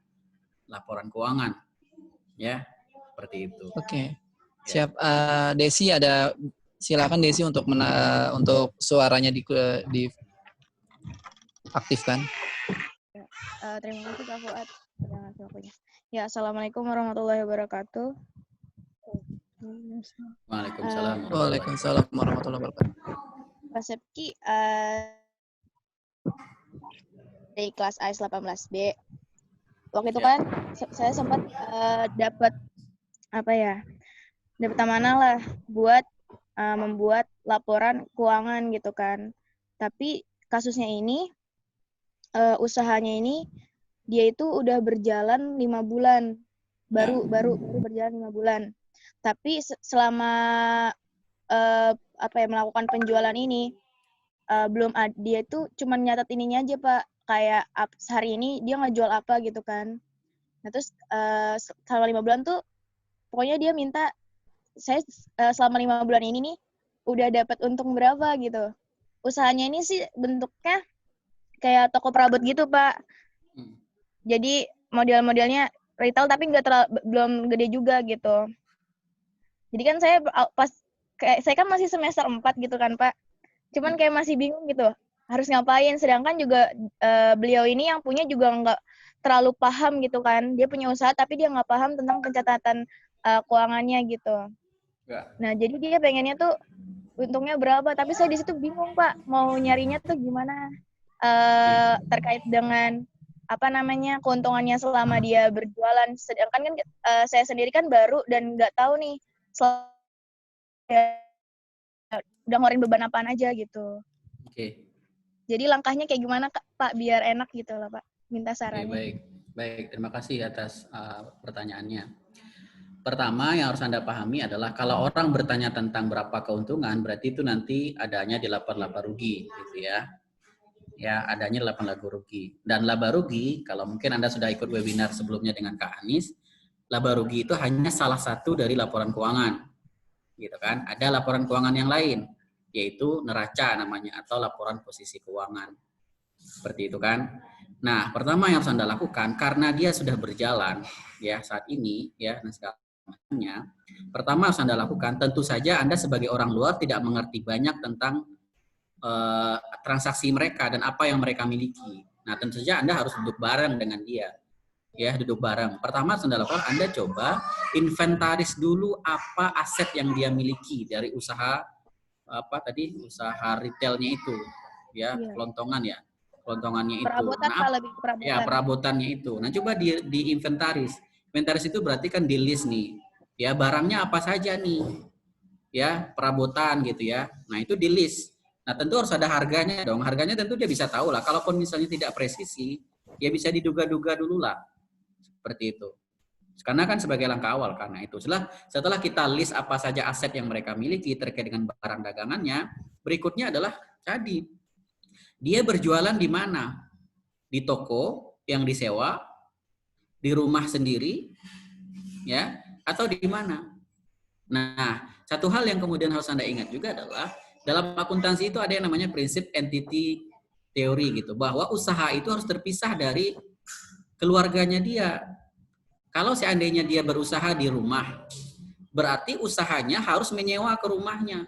laporan keuangan, ya, seperti itu. Oke, siap. Desi ada, silakan Desi untuk suaranya diaktifkan. Terima kasih Kak Fuad. Ya, assalamualaikum warahmatullahi wabarakatuh. Waalaikumsalam warahmatullahi wabarakatuh. Pak Sepki dari kelas AS 18B. Waktu itu kan saya sempat dapat amanah lah buat membuat laporan keuangan gitu kan. Tapi kasusnya ini usahanya ini dia itu udah berjalan 5 bulan. Baru berjalan 5 bulan. Tapi selama melakukan penjualan ini dia itu cuma nyatat ininya aja Pak, kayak hari ini dia ngejual apa gitu kan. Nah terus selama 5 bulan tuh pokoknya dia minta saya selama 5 bulan ini nih udah dapat untung berapa gitu. Usahanya ini sih bentuknya kayak toko perabot gitu Pak. Jadi model-modelnya retail tapi belum gede juga gitu. Jadi kan saya kan masih semester 4 gitu kan Pak. Cuman kayak masih bingung gitu harus ngapain. Sedangkan juga beliau ini yang punya juga nggak terlalu paham gitu kan. Dia punya usaha tapi dia nggak paham tentang pencatatan keuangannya gitu. Nah jadi dia pengennya tuh untungnya berapa. Tapi saya di situ bingung Pak mau nyarinya tuh gimana terkait dengan keuntungannya selama dia berjualan. Sedangkan kan saya sendiri kan baru dan nggak tahu nih udah ngeluarin beban apaan aja gitu. Oke. Jadi langkahnya kayak gimana Pak biar enak gitu lah Pak. Minta sarannya. Baik. Terima kasih atas pertanyaannya. Pertama yang harus Anda pahami adalah kalau orang bertanya tentang berapa keuntungan, berarti itu nanti adanya di laba rugi gitu ya. Ya, adanya laba rugi. Dan laba rugi, kalau mungkin Anda sudah ikut webinar sebelumnya dengan Kak Anis, laba rugi itu hanya salah satu dari laporan keuangan, gitu kan? Ada laporan keuangan yang lain, yaitu neraca namanya atau laporan posisi keuangan, seperti itu kan? Nah, pertama yang harus Anda lakukan karena dia sudah berjalan ya saat ini ya dan segala macamnya. Pertama harus Anda lakukan, tentu saja Anda sebagai orang luar tidak mengerti banyak tentang transaksi mereka dan apa yang mereka miliki. Nah, tentu saja Anda harus duduk bareng dengan dia. Ya, duduk bareng. Pertama, Anda lakukan, Anda coba inventaris dulu apa aset yang dia miliki dari usaha usaha retailnya itu, ya, kelontongannya itu. Perabotan Nah, Pak, lebih ke perabotan. ya perabotannya itu. Nah, coba di inventaris. Inventaris itu berarti kan di list nih. Ya, barangnya apa saja nih? Ya, perabotan gitu ya. Nah, itu di list. Nah, tentu harus ada harganya dong. Harganya tentu dia bisa tahu lah. Kalaupun misalnya tidak presisi, ya bisa diduga-duga dulu lah. Seperti itu. Karena kan sebagai langkah awal karena itu. Setelah kita list apa saja aset yang mereka miliki terkait dengan barang dagangannya, berikutnya adalah tadi dia berjualan di mana? Di toko yang disewa, di rumah sendiri, ya, atau di mana? Nah, satu hal yang kemudian harus Anda ingat juga adalah dalam akuntansi itu ada yang namanya prinsip entity theory gitu, bahwa usaha itu harus terpisah dari keluarganya dia. Kalau seandainya dia berusaha di rumah, berarti usahanya harus menyewa ke rumahnya.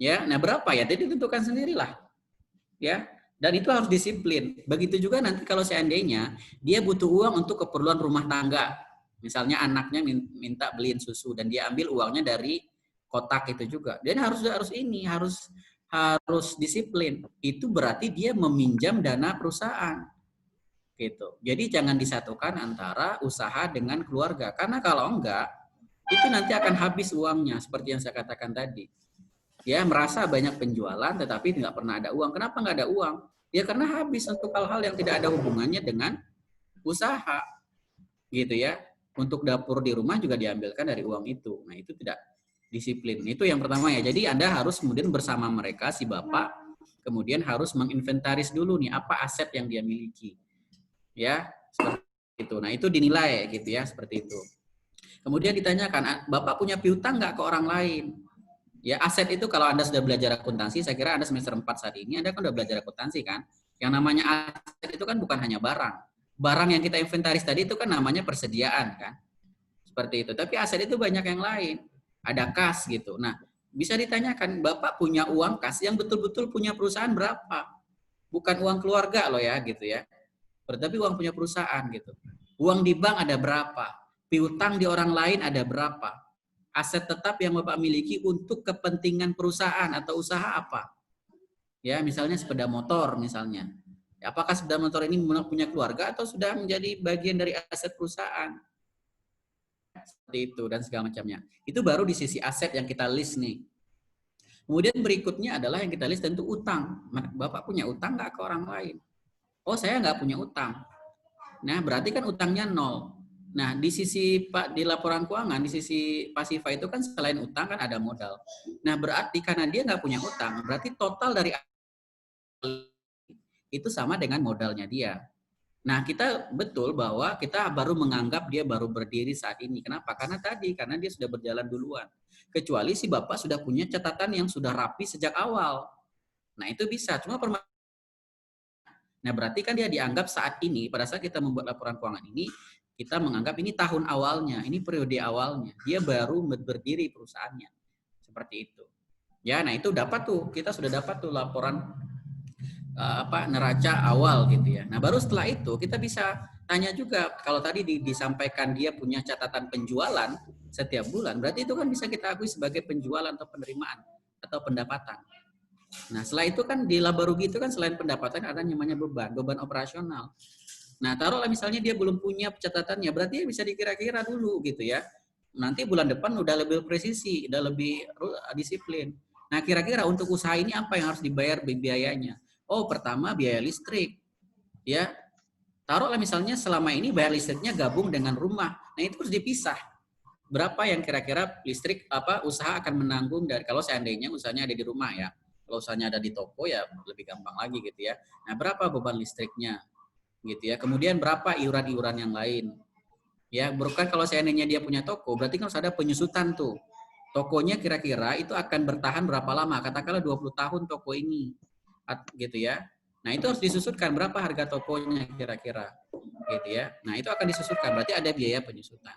Ya, nah berapa ya? Jadi tentukan sendirilah. Ya, dan itu harus disiplin. Begitu juga nanti kalau seandainya dia butuh uang untuk keperluan rumah tangga. Misalnya anaknya minta beliin susu dan dia ambil uangnya dari kotak itu juga. Dan harus disiplin. Itu berarti dia meminjam dana perusahaan. Gitu. Jadi jangan disatukan antara usaha dengan keluarga. Karena kalau enggak, itu nanti akan habis uangnya seperti yang saya katakan tadi. Ya, merasa banyak penjualan tetapi nggak pernah ada uang. Kenapa nggak ada uang? Ya karena habis untuk hal-hal yang tidak ada hubungannya dengan usaha. Gitu ya. Untuk dapur di rumah juga diambilkan dari uang itu. Nah, itu tidak disiplin. Itu yang pertama ya. Jadi Anda harus kemudian bersama mereka, si bapak, kemudian harus menginventaris dulu nih apa aset yang dia miliki. Ya, seperti itu. Nah, itu dinilai gitu ya, seperti itu. Kemudian ditanyakan, Bapak punya piutang nggak ke orang lain? Ya, aset itu kalau Anda sudah belajar akuntansi, saya kira Anda semester 4 saat ini, Anda kan sudah belajar akuntansi kan? Yang namanya aset itu kan bukan hanya barang. Barang yang kita inventaris tadi itu kan namanya persediaan kan? Seperti itu. Tapi aset itu banyak yang lain. Ada kas gitu. Nah, bisa ditanyakan, Bapak punya uang kas yang betul-betul punya perusahaan berapa? Bukan uang keluarga loh ya, gitu ya. Tapi uang punya perusahaan gitu. Uang di bank ada berapa? Piutang di orang lain ada berapa? Aset tetap yang Bapak miliki untuk kepentingan perusahaan atau usaha apa? Ya, misalnya sepeda motor misalnya. Apakah sepeda motor ini punya keluarga atau sudah menjadi bagian dari aset perusahaan? Seperti itu dan segala macamnya. Itu baru di sisi aset yang kita list nih. Kemudian berikutnya adalah yang kita list tentu utang. Bapak punya utang nggak ke orang lain? Oh, saya nggak punya utang. Nah, berarti kan utangnya 0. Nah, di sisi di laporan keuangan, di sisi pasifa itu kan selain utang kan ada modal. Nah, berarti karena dia nggak punya utang, berarti total dari itu sama dengan modalnya dia. Nah, kita betul bahwa kita baru menganggap dia baru berdiri saat ini. Kenapa? Karena dia sudah berjalan duluan. Kecuali si Bapak sudah punya catatan yang sudah rapi sejak awal. Nah, itu bisa. Cuma nah, berarti kan dia dianggap saat ini, pada saat kita membuat laporan keuangan ini, kita menganggap ini tahun awalnya, ini periode awalnya. Dia baru berdiri perusahaannya. Seperti itu. Ya, nah itu kita sudah dapat tuh laporan neraca awal gitu ya. Nah, baru setelah itu kita bisa tanya juga, kalau tadi disampaikan dia punya catatan penjualan setiap bulan, berarti itu kan bisa kita akui sebagai penjualan atau penerimaan atau pendapatan. Nah, setelah itu kan di laba rugi itu kan selain pendapatan ada namanya beban operasional. Nah, taruhlah misalnya dia belum punya catatannya, berarti bisa dikira-kira dulu gitu ya. Nanti bulan depan udah lebih presisi, udah lebih disiplin. Nah, kira-kira untuk usaha ini apa yang harus dibayar biayanya? Oh, pertama biaya listrik. Ya. Taruhlah misalnya selama ini bayar listriknya gabung dengan rumah. Nah, itu harus dipisah. Berapa yang kira-kira listrik usaha akan menanggung dari kalau seandainya usahanya ada di rumah ya. Kalau usahanya ada di toko ya lebih gampang lagi gitu ya. Nah, berapa beban listriknya gitu ya. Kemudian berapa iuran-iuran yang lain Ya, bukan kalau seandainya dia punya toko, berarti kan harus ada penyusutan tuh. Tokonya kira-kira itu akan bertahan berapa lama? Katakanlah 20 tahun toko ini. Gitu ya. Nah, itu harus disusutkan berapa harga tokonya kira-kira. Gitu ya. Nah, itu akan disusutkan, berarti ada biaya penyusutan.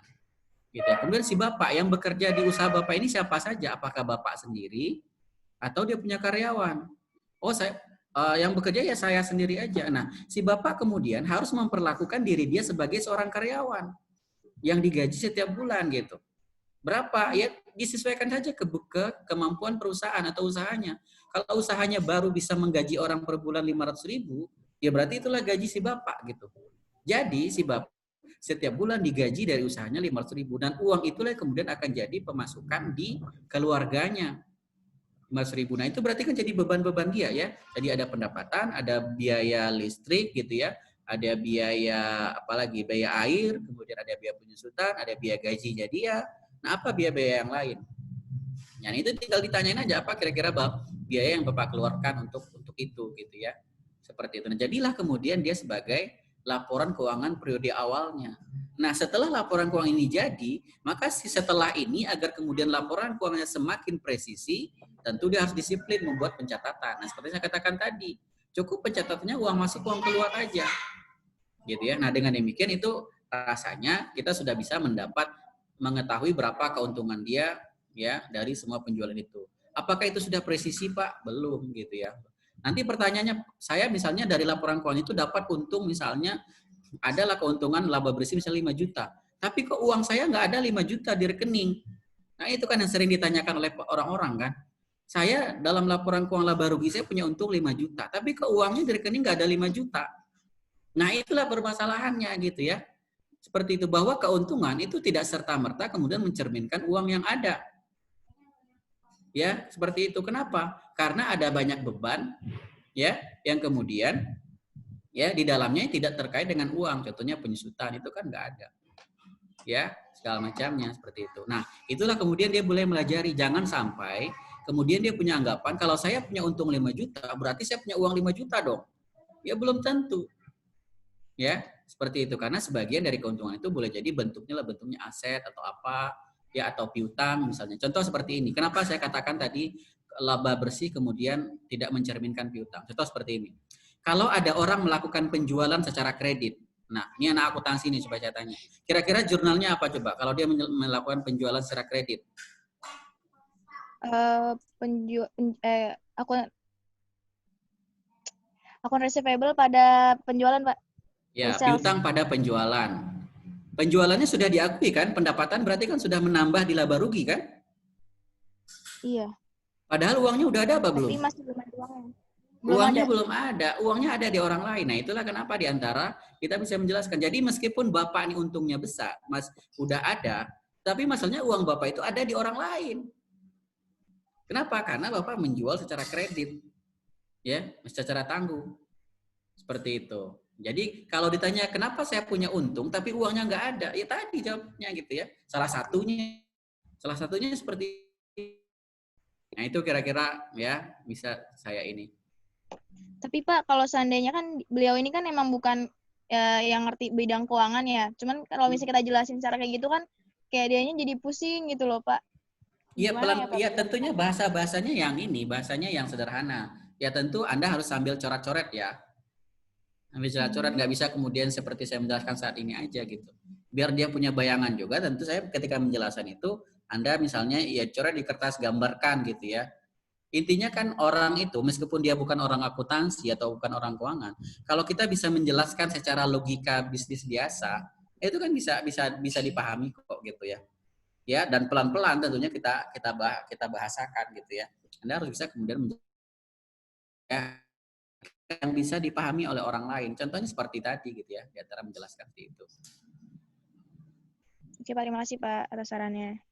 Gitu ya. Kemudian si bapak yang bekerja di usaha bapak ini siapa saja? Apakah bapak sendiri atau dia punya karyawan? Oh, yang bekerja ya saya sendiri aja. Nah, si bapak kemudian harus memperlakukan diri dia sebagai seorang karyawan yang digaji setiap bulan gitu. Berapa? Ya disesuaikan saja ke kemampuan perusahaan atau usahanya. Kalau usahanya baru bisa menggaji orang per bulan 500.000, ya berarti itulah gaji si bapak gitu. Jadi si bapak setiap bulan digaji dari usahanya 500.000 dan uang itulah kemudian akan jadi pemasukan di keluarganya. 500.000. Nah itu berarti kan jadi beban-beban dia ya. Jadi ada pendapatan, ada biaya listrik gitu ya, ada biaya apalagi biaya air, kemudian ada biaya penyusutan, ada biaya gajinya dia. Nah apa biaya-biaya yang lain? Nah itu tinggal ditanyain aja apa kira-kira biaya yang bapak keluarkan untuk itu gitu ya. Seperti itu. Nah jadilah kemudian dia sebagai laporan keuangan periode awalnya. Nah setelah laporan keuangan ini jadi, maka setelah ini agar kemudian laporan keuangannya semakin presisi, tentu dia harus disiplin membuat pencatatan. Nah, seperti saya katakan tadi, cukup pencatatannya uang masuk, uang keluar aja. Gitu ya. Nah, dengan demikian itu rasanya kita sudah bisa mengetahui berapa keuntungan dia ya dari semua penjualan itu. Apakah itu sudah presisi, Pak? Belum gitu ya. Nanti pertanyaannya, saya misalnya dari laporan keuangan itu dapat untung misalnya adalah keuntungan laba bersih misalnya 5 juta. Tapi kok uang saya nggak ada 5 juta di rekening. Nah, itu kan yang sering ditanyakan oleh orang-orang kan. Saya dalam laporan keuangan laba rugi saya punya untung 5 juta, tapi keuangannya di rekening nggak ada 5 juta. Nah, itulah permasalahannya gitu ya. Seperti itu, bahwa keuntungan itu tidak serta-merta kemudian mencerminkan uang yang ada. Ya, seperti itu. Kenapa? Karena ada banyak beban ya yang kemudian ya di dalamnya tidak terkait dengan uang. Contohnya penyusutan itu kan nggak ada. Ya, segala macamnya seperti itu. Nah, itulah kemudian dia boleh melajari. Jangan sampai kemudian dia punya anggapan, kalau saya punya untung 5 juta, berarti saya punya uang 5 juta dong. Ya belum tentu. Ya, seperti itu. Karena sebagian dari keuntungan itu boleh jadi bentuknya aset atau apa, ya atau piutang misalnya. Contoh seperti ini. Kenapa saya katakan tadi laba bersih kemudian tidak mencerminkan piutang. Contoh seperti ini. Kalau ada orang melakukan penjualan secara kredit, nah ini anak akuntansi nih coba saya tanya. Kira-kira jurnalnya apa coba kalau dia melakukan penjualan secara kredit? Akun receivable pada penjualan, Pak. Ya, piutang pada penjualan. Penjualannya sudah diakui kan? Pendapatan berarti kan sudah menambah di laba rugi kan? Iya. Padahal uangnya udah ada apa belum? Tapi masih belum ada uangnya. Uangnya belum ada, uangnya ada di orang lain. Nah, itulah kenapa di antara kita bisa menjelaskan. Jadi meskipun Bapak ini untungnya besar, Mas udah ada, tapi masalahnya uang Bapak itu ada di orang lain. Kenapa? Karena Bapak menjual secara kredit. Ya, secara tangguh. Seperti itu. Jadi kalau ditanya kenapa saya punya untung tapi uangnya nggak ada, ya tadi jawabnya gitu ya. Salah satunya seperti. Nah itu kira-kira ya bisa saya ini. Tapi Pak, kalau seandainya kan beliau ini kan emang bukan yang ngerti bidang keuangan ya. Cuman kalau misalnya kita jelasin cara kayak gitu kan, kayak dianya jadi pusing gitu loh Pak. Iya Ya, tentunya bahasanya bahasanya yang sederhana. Ya tentu Anda harus sambil coret-coret ya. Sambil coret-coret nggak bisa kemudian seperti saya menjelaskan saat ini aja gitu. Biar dia punya bayangan juga. Tentu saya ketika menjelaskan itu, Anda misalnya ya coret di kertas gambarkan gitu ya. Intinya kan orang itu meskipun dia bukan orang akuntansi atau bukan orang keuangan, kalau kita bisa menjelaskan secara logika bisnis biasa, itu kan bisa dipahami kok gitu ya. Ya dan pelan-pelan tentunya kita bahasakan gitu ya. Anda harus bisa kemudian ya, yang bisa dipahami oleh orang lain. Contohnya seperti tadi gitu ya, di antara menjelaskan seperti itu. Oke Pak, terima kasih Pak atas sarannya.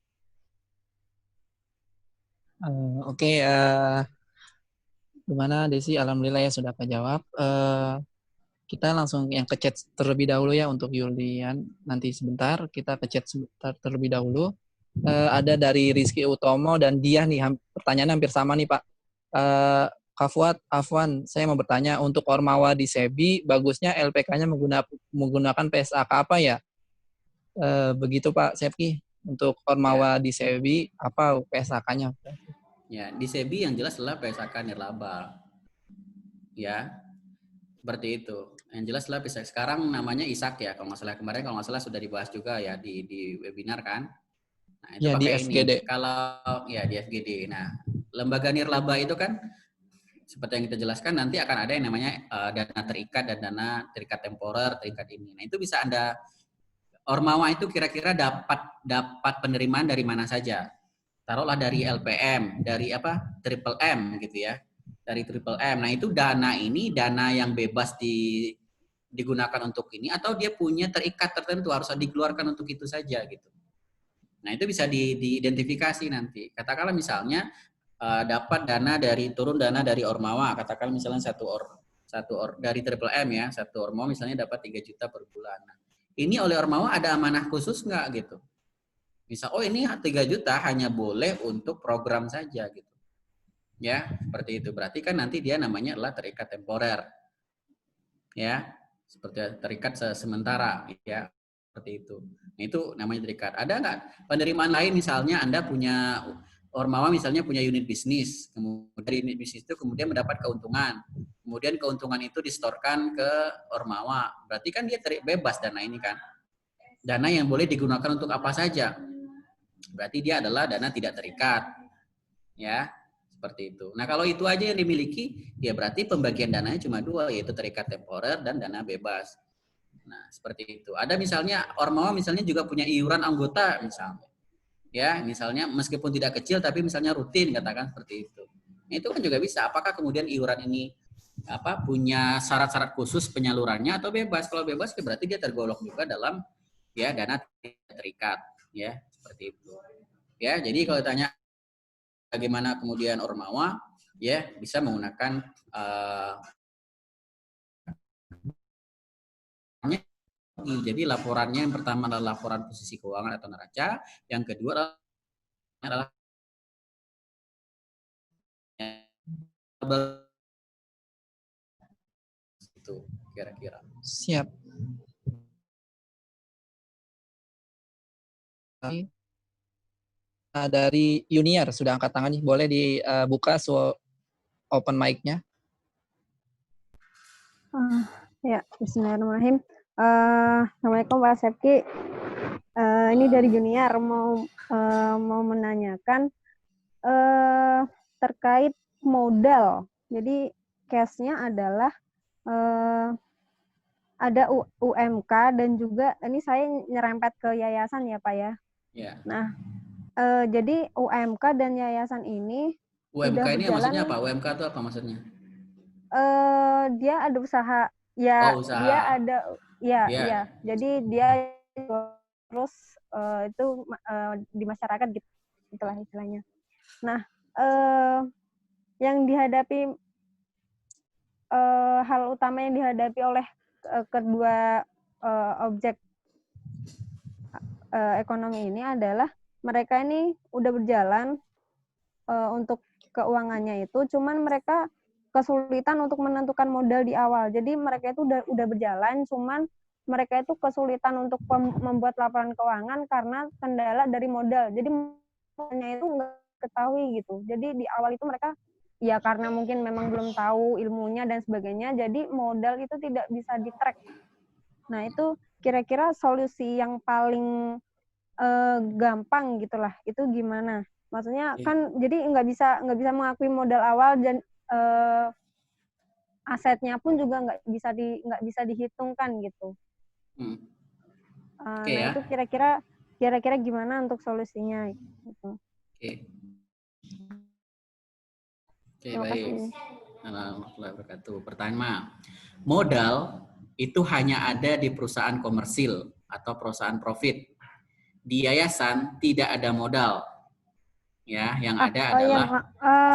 Gimana Desi? Alhamdulillah ya sudah kejawab. Kita langsung yang ke chat terlebih dahulu ya untuk Yulian. Nanti sebentar kita ke chat terlebih dahulu. Ada dari Rizky Utomo dan dia nih pertanyaannya hampir sama nih Pak. Kak Fuad, Afwan, saya mau bertanya untuk Ormawa di SEBI, bagusnya LPK-nya menggunakan PSAK apa ya? Begitu Pak Sepki. Untuk Ormawa di Sebi, apa PSAK-nya? Ya, di SEBI yang jelas adalah PSAK nirlaba. Ya, seperti itu. Yang jelas adalah PSAK. Sekarang namanya ISAK ya, kalau nggak salah. Kemarin kalau nggak salah sudah dibahas juga ya di webinar kan. Nah, itu Ya, di pakai ini. FGD. Kalau ya di FGD. Nah, lembaga nirlaba itu kan seperti yang kita jelaskan nanti akan ada yang namanya dana terikat dan dana terikat temporer, terikat ini. Nah, itu bisa Anda Ormawa itu kira-kira dapat penerimaan dari mana saja. Taruhlah dari LPM, dari apa? Triple M gitu ya. Dari Triple M. Nah, itu dana ini dana yang bebas digunakan untuk ini atau dia punya terikat tertentu harus dikeluarkan untuk itu saja gitu. Nah, itu bisa diidentifikasi nanti. Katakanlah misalnya dapat turun dana dari Ormawa, katakan misalnya dari Triple M ya, satu Ormawa misalnya dapat 3 juta per bulan. Nah, ini oleh Ormawa ada amanah khusus nggak gitu? Bisa, oh ini 3 juta hanya boleh untuk program saja gitu. Ya, seperti itu. Berarti kan nanti dia namanya adalah terikat temporer. Ya, seperti terikat sementara ya, seperti itu. Nah, itu namanya terikat. Ada nggak penerimaan lain misalnya Anda punya Ormawa misalnya punya unit bisnis, kemudian dari unit bisnis itu kemudian mendapat keuntungan. Kemudian keuntungan itu disetorkan ke Ormawa. Berarti kan dia bebas dana ini kan. Dana yang boleh digunakan untuk apa saja. Berarti dia adalah dana tidak terikat. Ya, seperti itu. Nah, kalau itu aja yang dimiliki, ya berarti pembagian dananya cuma 2, yaitu terikat temporer dan dana bebas. Nah, seperti itu. Ada misalnya Ormawa misalnya juga punya iuran anggota misalnya. Ya, misalnya meskipun tidak kecil tapi misalnya rutin katakan seperti itu. Nah, itu kan juga bisa. Apakah kemudian iuran ini punya syarat-syarat khusus penyalurannya atau bebas? Kalau bebas berarti dia tergolong juga dalam ya dana terikat ya, seperti itu. Ya, jadi kalau ditanya bagaimana kemudian Ormawa ya bisa menggunakan jadi laporannya yang pertama adalah laporan posisi keuangan atau neraca, yang kedua adalah itu kira-kira. Siap. Dari Junior sudah angkat tangan nih, boleh dibuka open mic-nya. Ya, bismillahirrahmanirrahim. Assalamualaikum Pak Sepki. Ini dari Junior mau menanyakan terkait modal. Jadi case-nya adalah ada UMK dan juga ini saya nyerempet ke yayasan ya Pak ya. Ya. Nah, jadi UMK dan yayasan ini UMK ini berjalan, maksudnya apa? UMK itu apa maksudnya? Dia ada usaha. Ya, usaha. dia ada ya. Jadi dia terus itu di masyarakat gitu, itulah istilahnya. Nah, yang dihadapi hal utama yang dihadapi oleh kedua objek ekonomi ini adalah mereka ini udah berjalan untuk keuangannya itu, cuman mereka kesulitan untuk menentukan modal di awal. Jadi mereka itu udah berjalan, cuman mereka itu kesulitan untuk membuat laporan keuangan karena kendala dari modal. Jadi modalnya itu nggak ketahui gitu. Jadi di awal itu mereka ya karena mungkin memang belum tahu ilmunya dan sebagainya, jadi modal itu tidak bisa di-track. Nah, itu kira-kira solusi yang paling gampang gitulah. Itu gimana? Maksudnya kan jadi nggak bisa mengakui modal awal dan asetnya pun juga nggak bisa dihitungkan gitu. Nah ya. itu kira-kira gimana untuk solusinya gitu. Oke, baik. Alhamdulillah wabarakatuh. Pertama, modal itu hanya ada di perusahaan komersil atau perusahaan profit. Di yayasan tidak ada modal. Ya, yang ada adalah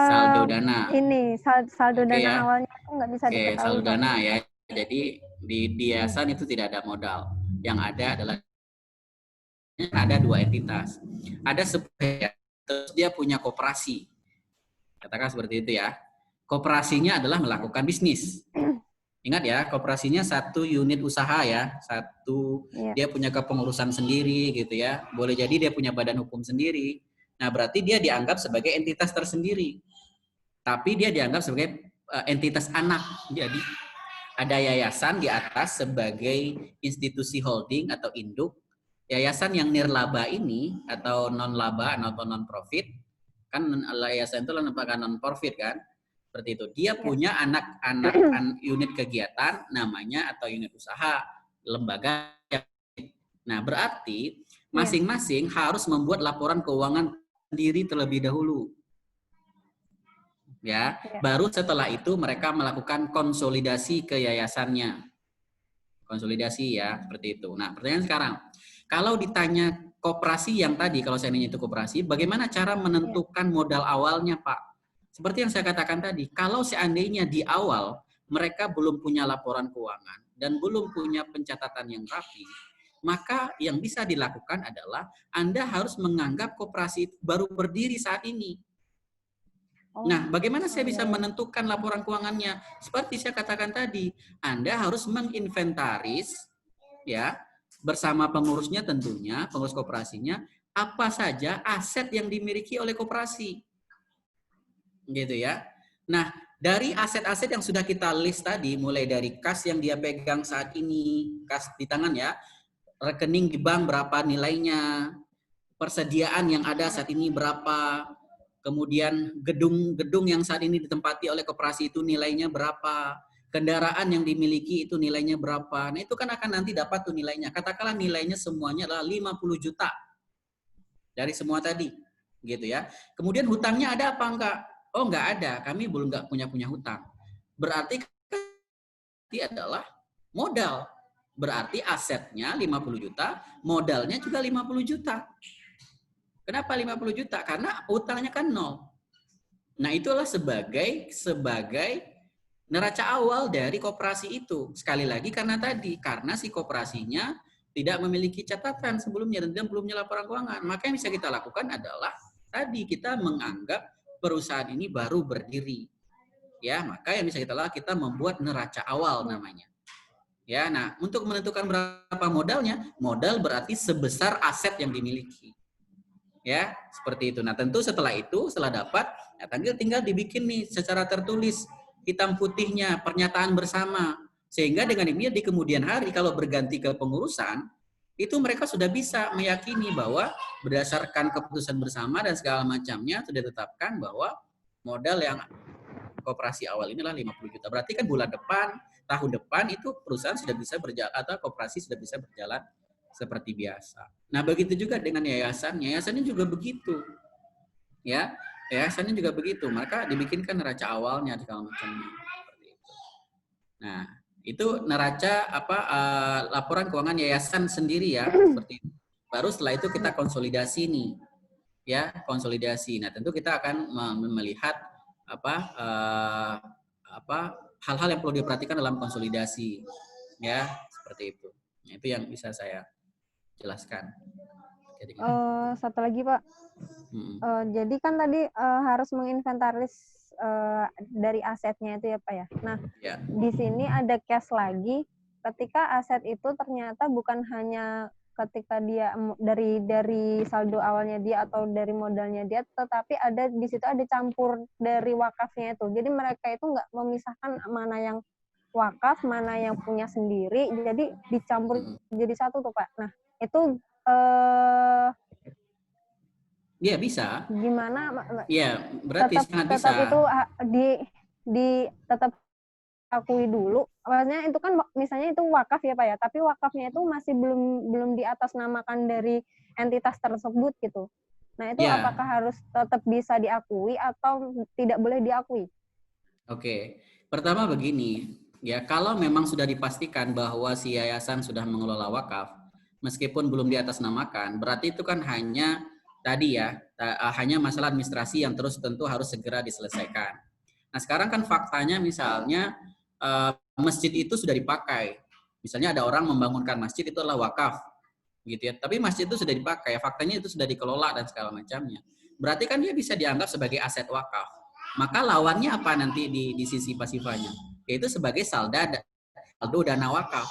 saldo dana. Ini saldo dana awalnya itu nggak bisa diketahui. Saldo dana ya. Jadi di yayasan itu tidak ada modal. Yang ada adalah ada 2 entitas. Ada sebuah terus dia punya koperasi. Katakan seperti itu ya. Koperasinya adalah melakukan bisnis. Ingat ya, koperasinya satu unit usaha ya, Iya. dia punya kepengurusan sendiri gitu ya. Boleh jadi dia punya badan hukum sendiri. Nah, berarti dia dianggap sebagai entitas tersendiri. Tapi dia dianggap sebagai entitas anak. Jadi ada yayasan di atas sebagai institusi holding atau induk. Yayasan yang nirlaba ini atau non laba atau non profit, kan yayasan itu lembaga non profit kan, seperti itu. Dia punya anak-anak unit kegiatan namanya atau unit usaha lembaga. Nah, berarti masing-masing harus membuat laporan keuangan sendiri terlebih dahulu. Ya, baru setelah itu mereka melakukan konsolidasi ke yayasannya. Konsolidasi ya, seperti itu. Nah, pertanyaan sekarang, kalau ditanya koperasi yang tadi, kalau seandainya itu koperasi, bagaimana cara menentukan modal awalnya, Pak? Seperti yang saya katakan tadi, kalau seandainya di awal mereka belum punya laporan keuangan dan belum punya pencatatan yang rapi, maka yang bisa dilakukan adalah Anda harus menganggap koperasi itu baru berdiri saat ini. Nah, bagaimana saya bisa menentukan laporan keuangannya? Seperti saya katakan tadi, Anda harus menginventaris ya bersama pengurusnya tentunya, pengurus koperasinya, apa saja aset yang dimiliki oleh koperasi. Gitu ya. Nah, dari aset-aset yang sudah kita list tadi, mulai dari kas yang dia pegang saat ini, kas di tangan ya, rekening di bank berapa nilainya, persediaan yang ada saat ini berapa, kemudian gedung-gedung yang saat ini ditempati oleh koperasi itu nilainya berapa, kendaraan yang dimiliki itu nilainya berapa. Nah, itu kan akan nanti dapat tuh nilainya. Katakanlah nilainya semuanya adalah 50 juta. Dari semua tadi, gitu ya. Kemudian hutangnya ada apa enggak? Oh, enggak ada. Kami belum enggak punya hutang. Berarti adalah modal. Berarti asetnya 50 juta, modalnya juga 50 juta. Kenapa 50 juta? Karena utangnya kan 0. Nah, itulah sebagai neraca awal dari koperasi itu. Sekali lagi karena si koperasinya tidak memiliki catatan sebelumnya dan belum punya laporan keuangan. Maka yang bisa kita lakukan adalah tadi kita menganggap perusahaan ini baru berdiri. Ya, maka yang bisa kita lakukan kita membuat neraca awal namanya. Ya, nah untuk menentukan berapa modalnya, modal berarti sebesar aset yang dimiliki. Ya, seperti itu. Nah, tentu setelah dapat, ya, tinggal dibikin nih secara tertulis, hitam putihnya, pernyataan bersama. Sehingga dengan ini di kemudian hari kalau berganti ke pengurusan, itu mereka sudah bisa meyakini bahwa berdasarkan keputusan bersama dan segala macamnya sudah ditetapkan bahwa modal yang koperasi awal inilah 50 juta. Berarti kan bulan depan, tahun depan itu perusahaan sudah bisa berjalan atau koperasi sudah bisa berjalan seperti biasa. Nah, begitu juga dengan yayasan. Yayasannya juga begitu. Ya, yayasannya juga begitu. Maka dibikinkan neraca awalnya segala macamnya. Seperti itu. Nah, itu neraca laporan keuangan yayasan sendiri ya, seperti itu. Baru setelah itu kita konsolidasi nih. Ya, konsolidasi. Nah, tentu kita akan melihat hal-hal yang perlu diperhatikan dalam konsolidasi. Ya, seperti itu. Nah, itu yang bisa saya jelaskan. Satu lagi Pak, jadi kan tadi harus menginventaris dari asetnya itu ya Pak ya. Nah, di sini ada case lagi ketika aset itu ternyata bukan hanya ketika dia dari saldo awalnya dia atau dari modalnya dia, tetapi ada di situ ada campur dari wakafnya itu. Jadi mereka itu nggak memisahkan mana yang wakaf, mana yang punya sendiri, jadi dicampur jadi satu tuh Pak. Nah, itu ya bisa. Gimana? Ya, berarti sangat bisa. Tetap itu tetap akui dulu. Maksudnya itu kan misalnya itu wakaf ya Pak ya, tapi wakafnya itu masih belum diatasnamakan dari entitas tersebut gitu. Nah, itu apakah harus tetap bisa diakui atau tidak boleh diakui? Oke. Pertama begini, ya kalau memang sudah dipastikan bahwa si yayasan sudah mengelola wakaf, meskipun belum diatasnamakan, berarti itu kan hanya tadi ya, hanya masalah administrasi yang terus tentu harus segera diselesaikan. Nah, sekarang kan faktanya misalnya masjid itu sudah dipakai. Misalnya ada orang membangunkan masjid itu adalah wakaf, gitu ya. Tapi masjid itu sudah dipakai, faktanya itu sudah dikelola dan segala macamnya. Berarti kan dia bisa dianggap sebagai aset wakaf. Maka lawannya apa nanti di sisi pasifanya? Yaitu sebagai salda saldo dana wakaf.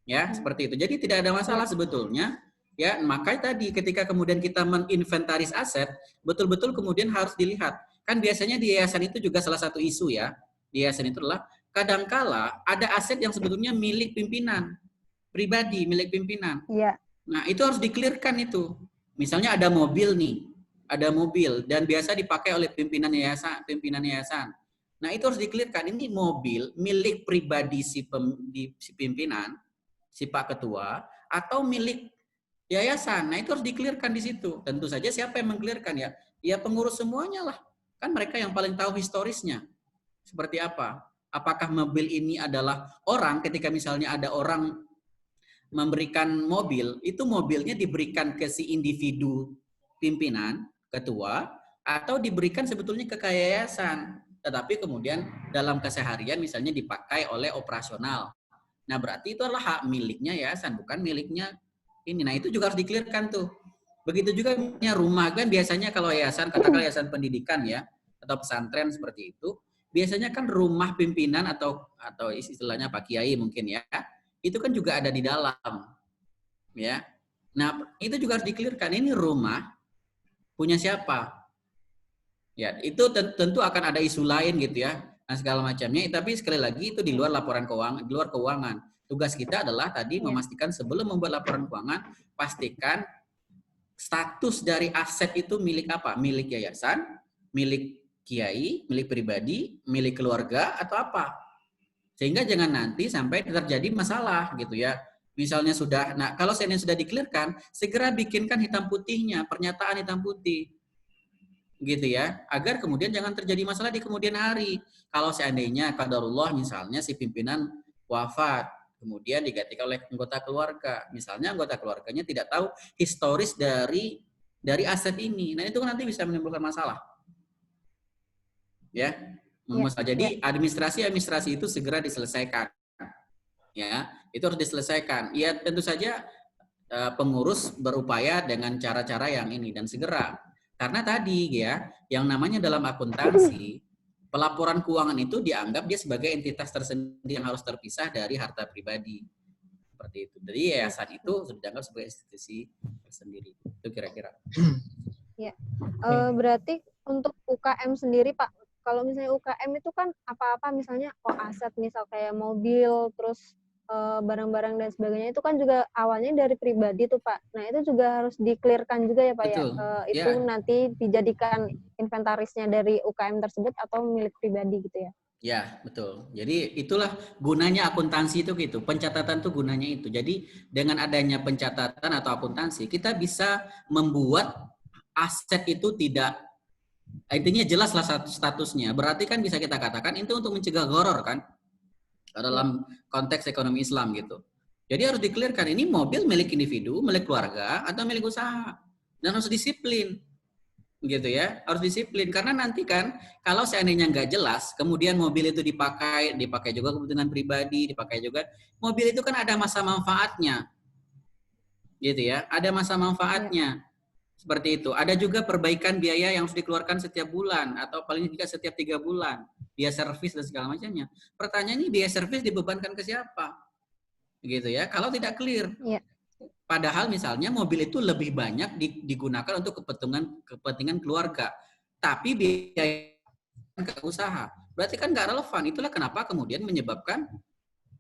Ya, seperti itu. Jadi tidak ada masalah sebetulnya. Ya, makanya tadi ketika kemudian kita menginventaris aset, betul-betul kemudian harus dilihat. Kan biasanya di yayasan itu juga salah satu isu ya. Di yayasan itu adalah kadangkala ada aset yang sebetulnya milik pimpinan, pribadi, milik pimpinan. Iya. Nah, itu harus di-clear-kan itu. Misalnya ada mobil nih, ada mobil dan biasa dipakai oleh pimpinan yayasan. Nah, itu harus di-clear-kan. Ini mobil milik pribadi si pimpinan, si Pak Ketua, atau milik yayasan. Nah, itu harus di-clear-kan di situ. Tentu saja siapa yang meng-clear-kan ya? Ya pengurus semuanya lah. Kan mereka yang paling tahu historisnya. Seperti apa? Apakah mobil ini adalah orang, ketika misalnya ada orang memberikan mobil, itu mobilnya diberikan ke si individu pimpinan, ketua, atau diberikan sebetulnya ke yayasan. Tetapi kemudian dalam keseharian misalnya dipakai oleh operasional. Nah, berarti itu adalah hak miliknya yayasan, bukan miliknya ini. Nah, itu juga harus di-clear-kan tuh. Begitu juga misalnya rumah kan biasanya kalau yayasan, katakanlah yayasan pendidikan ya, atau pesantren seperti itu, biasanya kan rumah pimpinan atau istilahnya Pak Kiai mungkin ya, itu kan juga ada di dalam. Ya. Nah, itu juga harus di-clear-kan. Ini rumah punya siapa? Ya, itu tentu akan ada isu lain gitu ya. Nah, segala macamnya, tapi sekali lagi itu di luar laporan keuangan, di luar keuangan. Tugas kita adalah tadi memastikan sebelum membuat laporan keuangan, pastikan status dari aset itu milik apa? Milik yayasan, milik kiai, milik pribadi, milik keluarga, atau apa? Sehingga jangan nanti sampai terjadi masalah gitu ya. Misalnya sudah, nah kalau seandainya sudah di-clear-kan, segera bikinkan hitam putihnya, pernyataan hitam putih. Gitu ya, agar kemudian jangan terjadi masalah di kemudian hari. Kalau seandainya qadarullah misalnya si pimpinan wafat, kemudian digantikan oleh anggota keluarga. Misalnya anggota keluarganya tidak tahu historis dari aset ini. Nah, itu kan nanti bisa menimbulkan masalah. Ya. Jadi administrasi itu segera diselesaikan. Ya, itu harus diselesaikan. Ya, tentu saja pengurus berupaya dengan cara-cara yang ini dan segera. Karena tadi ya, yang namanya dalam akuntansi, pelaporan keuangan itu dianggap dia sebagai entitas tersendiri yang harus terpisah dari harta pribadi. Seperti itu. Jadi yayasan itu sudah dianggap sebagai institusi tersendiri. Itu kira-kira. Ya. Berarti untuk UKM sendiri, Pak, kalau misalnya UKM itu kan apa-apa misalnya aset misal kayak mobil, terus barang-barang dan sebagainya itu kan juga awalnya dari pribadi tuh Pak. Nah itu juga harus di-clear-kan juga ya Pak. Betul. Itu nanti dijadikan inventarisnya dari UKM tersebut atau milik pribadi gitu ya? Ya betul. Jadi itulah gunanya akuntansi itu gitu. Pencatatan tuh gunanya itu. Jadi dengan adanya pencatatan atau akuntansi kita bisa membuat aset itu tidak, intinya jelaslah statusnya. Berarti kan bisa kita katakan itu untuk mencegah gharar kan? Dalam konteks ekonomi Islam gitu. Jadi harus di-clear-kan ini mobil milik individu, milik keluarga, atau milik usaha. Dan harus disiplin. Gitu ya, harus disiplin. Karena nanti kan, kalau seandainya nggak jelas, kemudian mobil itu dipakai juga kepentingan pribadi, dipakai juga. Mobil itu kan ada masa manfaatnya. Gitu ya, ada masa manfaatnya. Seperti itu. Ada juga perbaikan biaya yang harus dikeluarkan setiap bulan atau paling tidak setiap 3 bulan. Biaya servis dan segala macamnya. Pertanyaan ini biaya servis dibebankan ke siapa? Gitu ya. Kalau tidak clear. Ya. Padahal misalnya mobil itu lebih banyak digunakan untuk kepentingan keluarga. Tapi biaya ke usaha. Berarti kan nggak relevan. Itulah kenapa kemudian menyebabkan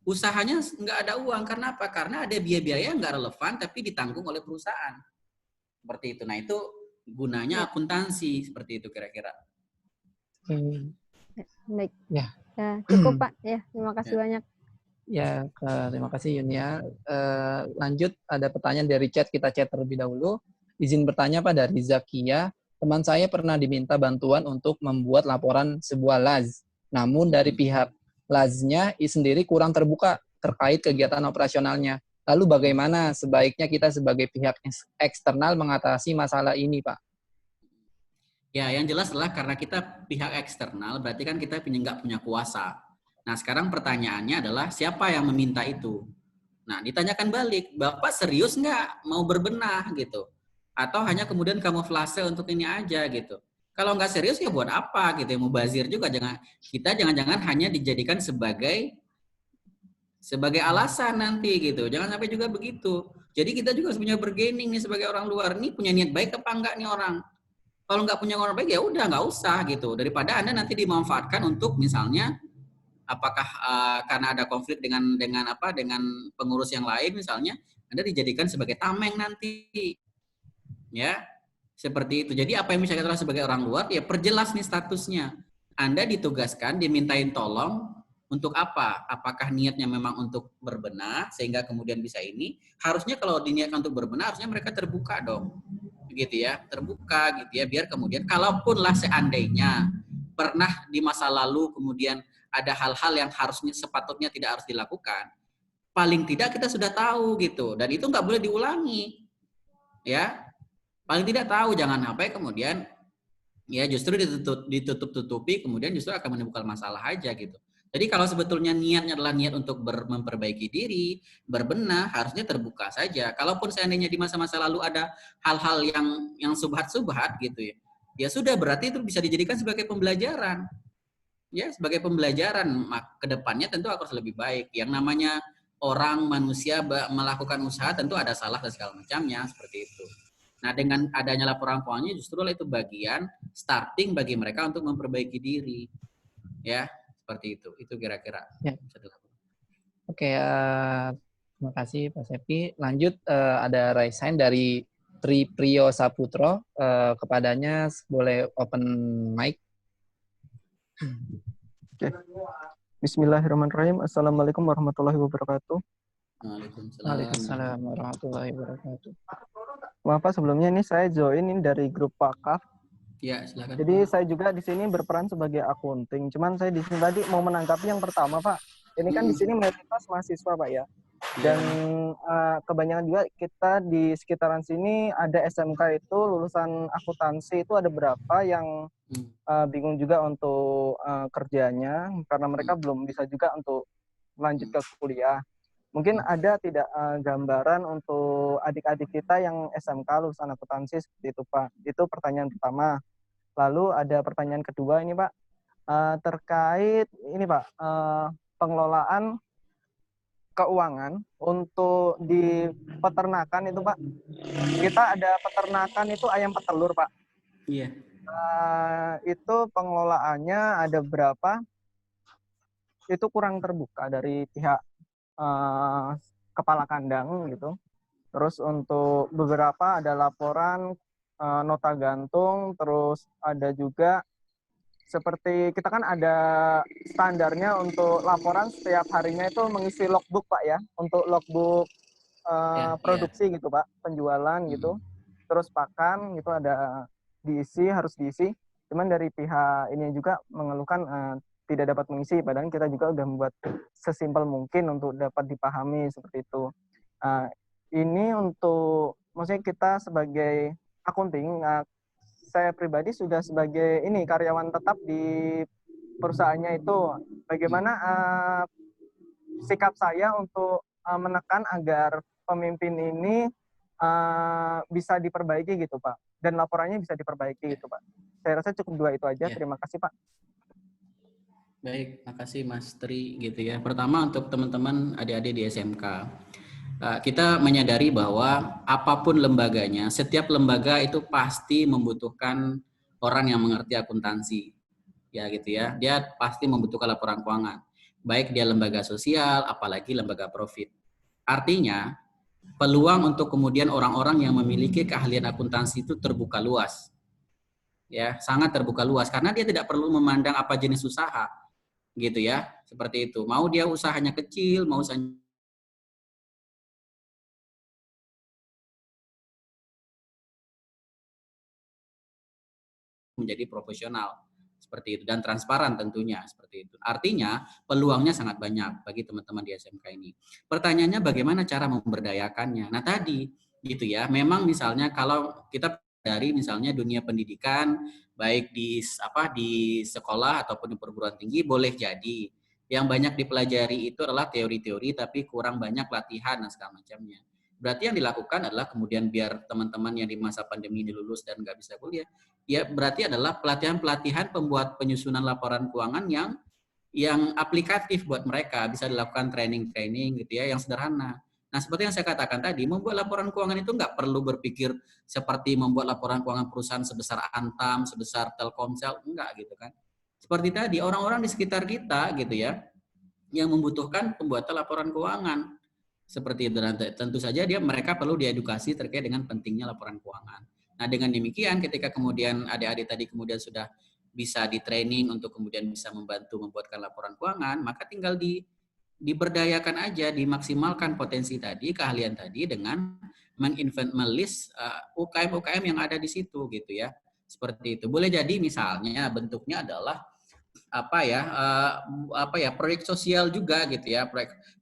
usahanya nggak ada uang. Karena apa? Karena ada biaya-biaya yang nggak relevan tapi ditanggung oleh perusahaan. Seperti itu. Nah, itu gunanya akuntansi seperti itu kira-kira. Baik. Ya, cukup Pak. Ya, terima kasih banyak. Ya, terima kasih Yunia. Lanjut, ada pertanyaan dari chat, kita chat terlebih dahulu. Izin bertanya Pak dari Zakia. Teman saya pernah diminta bantuan untuk membuat laporan sebuah LAZ. Namun dari pihak LAZ-nya sendiri kurang terbuka terkait kegiatan operasionalnya. Lalu bagaimana sebaiknya kita sebagai pihak eksternal mengatasi masalah ini, Pak? Ya, yang jelas adalah karena kita pihak eksternal, berarti kan kita nggak punya kuasa. Nah, sekarang pertanyaannya adalah siapa yang meminta itu? Nah, ditanyakan balik, Bapak serius nggak mau berbenah gitu? Atau hanya kemudian kamuflase untuk ini aja gitu? Kalau nggak serius ya buat apa gitu? Mau bazir juga, jangan-jangan hanya dijadikan sebagai sebagai alasan nanti gitu. Jangan sampai juga begitu. Jadi kita juga sebenarnya bergaining nih sebagai orang luar nih, punya niat baik apa enggak nih orang. Kalau nggak punya orang baik ya udah nggak usah gitu. Daripada Anda nanti dimanfaatkan untuk misalnya apakah karena ada konflik dengan pengurus yang lain misalnya, Anda dijadikan sebagai tameng nanti. Ya. Seperti itu. Jadi apa yang bisa kita lakukan sebagai orang luar ya perjelas nih statusnya. Anda ditugaskan, dimintain tolong untuk apa? Apakah niatnya memang untuk berbenah sehingga kemudian bisa ini? Harusnya kalau diniatkan untuk berbenah harusnya mereka terbuka dong. Gitu ya, terbuka gitu ya biar kemudian kalaupun lah seandainya pernah di masa lalu kemudian ada hal-hal yang harusnya sepatutnya tidak harus dilakukan, paling tidak kita sudah tahu gitu dan itu nggak boleh diulangi ya, paling tidak tahu, jangan sampai kemudian ya justru ditutup-tutupi kemudian justru akan menimbulkan masalah aja gitu. Jadi kalau sebetulnya niatnya adalah niat untuk memperbaiki diri, berbenah, harusnya terbuka saja. Kalaupun seandainya di masa-masa lalu ada hal-hal yang subhat-subhat gitu ya, ya sudah berarti itu bisa dijadikan sebagai pembelajaran. Ya, sebagai pembelajaran ke depannya tentu harus lebih baik. Yang namanya orang manusia melakukan usaha tentu ada salah dan segala macamnya seperti itu. Nah, dengan adanya laporan keuangannya justru itu bagian starting bagi mereka untuk memperbaiki diri. Ya, seperti itu. Itu kira-kira. Ya. Oke, terima kasih Pak Sepi. Lanjut ada raise hand dari Priyo Saputro. Kepadanya boleh open mic. Oke. Bismillahirrahmanirrahim. Assalamualaikum warahmatullahi wabarakatuh. Waalaikumsalam warahmatullahi wabarakatuh. Maaf Pak, sebelumnya ini saya join ini dari grup Wakaf. Ya, silakan. Jadi saya juga di sini berperan sebagai akunting. Cuman saya di sini tadi mau menanggapi yang pertama, Pak. Ini kan di sini mayoritas mahasiswa, Pak ya. Dan kebanyakan juga kita di sekitaran sini ada SMK itu lulusan akuntansi itu ada berapa yang bingung juga untuk kerjanya karena mereka belum bisa juga untuk lanjut ke kuliah. Mungkin ada tidak gambaran untuk adik-adik kita yang SMK lulusan akuntansi seperti itu, Pak. Itu pertanyaan pertama. Lalu ada pertanyaan kedua ini, Pak. Terkait ini, Pak, pengelolaan keuangan untuk di peternakan itu, Pak. Kita ada peternakan itu ayam petelur, Pak. Iya. Itu pengelolaannya ada berapa? Itu kurang terbuka dari pihak kepala kandang gitu. Terus untuk beberapa ada laporan nota gantung, terus ada juga seperti kita kan ada standarnya untuk laporan setiap harinya itu mengisi logbook, Pak ya, untuk logbook produksi gitu, Pak, penjualan gitu. Terus pakan gitu ada harus diisi. Cuman dari pihak ini juga mengeluhkan tidak dapat mengisi, padahal kita juga udah membuat sesimpel mungkin untuk dapat dipahami seperti itu. Ini untuk, maksudnya kita sebagai akunting, saya pribadi sudah sebagai karyawan tetap di perusahaannya itu. Bagaimana sikap saya untuk menekan agar pemimpin ini bisa diperbaiki gitu, Pak. Dan laporannya bisa diperbaiki gitu, Pak. Saya rasa cukup dua itu aja. Terima kasih, Pak. Baik, makasih Mas Tri gitu ya. Pertama untuk teman-teman adik-adik di SMK, kita menyadari bahwa apapun lembaganya, setiap lembaga itu pasti membutuhkan orang yang mengerti akuntansi, ya gitu ya. Dia pasti membutuhkan laporan keuangan, baik dia lembaga sosial, apalagi lembaga profit. Artinya peluang untuk kemudian orang-orang yang memiliki keahlian akuntansi itu terbuka luas, ya sangat terbuka luas karena dia tidak perlu memandang apa jenis usaha. Gitu ya, seperti itu. Mau dia usahanya kecil, mau usahanya menjadi profesional seperti itu dan transparan tentunya seperti itu. Artinya peluangnya sangat banyak bagi teman-teman di SMK ini. Pertanyaannya bagaimana cara memberdayakannya? Nah tadi gitu ya, memang misalnya kalau kita dari misalnya dunia pendidikan baik di sekolah ataupun di perguruan tinggi boleh jadi yang banyak dipelajari itu adalah teori-teori tapi kurang banyak latihan dan segala macamnya. Berarti yang dilakukan adalah kemudian biar teman-teman yang di masa pandemi ini lulus dan nggak bisa kuliah, ya berarti adalah pelatihan-pelatihan pembuat penyusunan laporan keuangan yang aplikatif buat mereka, bisa dilakukan training-training gitu ya, yang sederhana. Nah, seperti yang saya katakan tadi, membuat laporan keuangan itu nggak perlu berpikir seperti membuat laporan keuangan perusahaan sebesar Antam, sebesar Telkomsel, enggak gitu kan. Seperti tadi, orang-orang di sekitar kita gitu ya, yang membutuhkan pembuatan laporan keuangan. Seperti itu, dan tentu saja mereka perlu diedukasi terkait dengan pentingnya laporan keuangan. Nah, dengan demikian ketika kemudian adik-adik tadi kemudian sudah bisa di training untuk kemudian bisa membantu membuatkan laporan keuangan, maka tinggal diberdayakan aja, dimaksimalkan potensi tadi, keahlian tadi dengan menginvent-list UKM-UKM yang ada di situ gitu ya. Seperti itu. Boleh jadi misalnya bentuknya adalah proyek sosial juga gitu ya,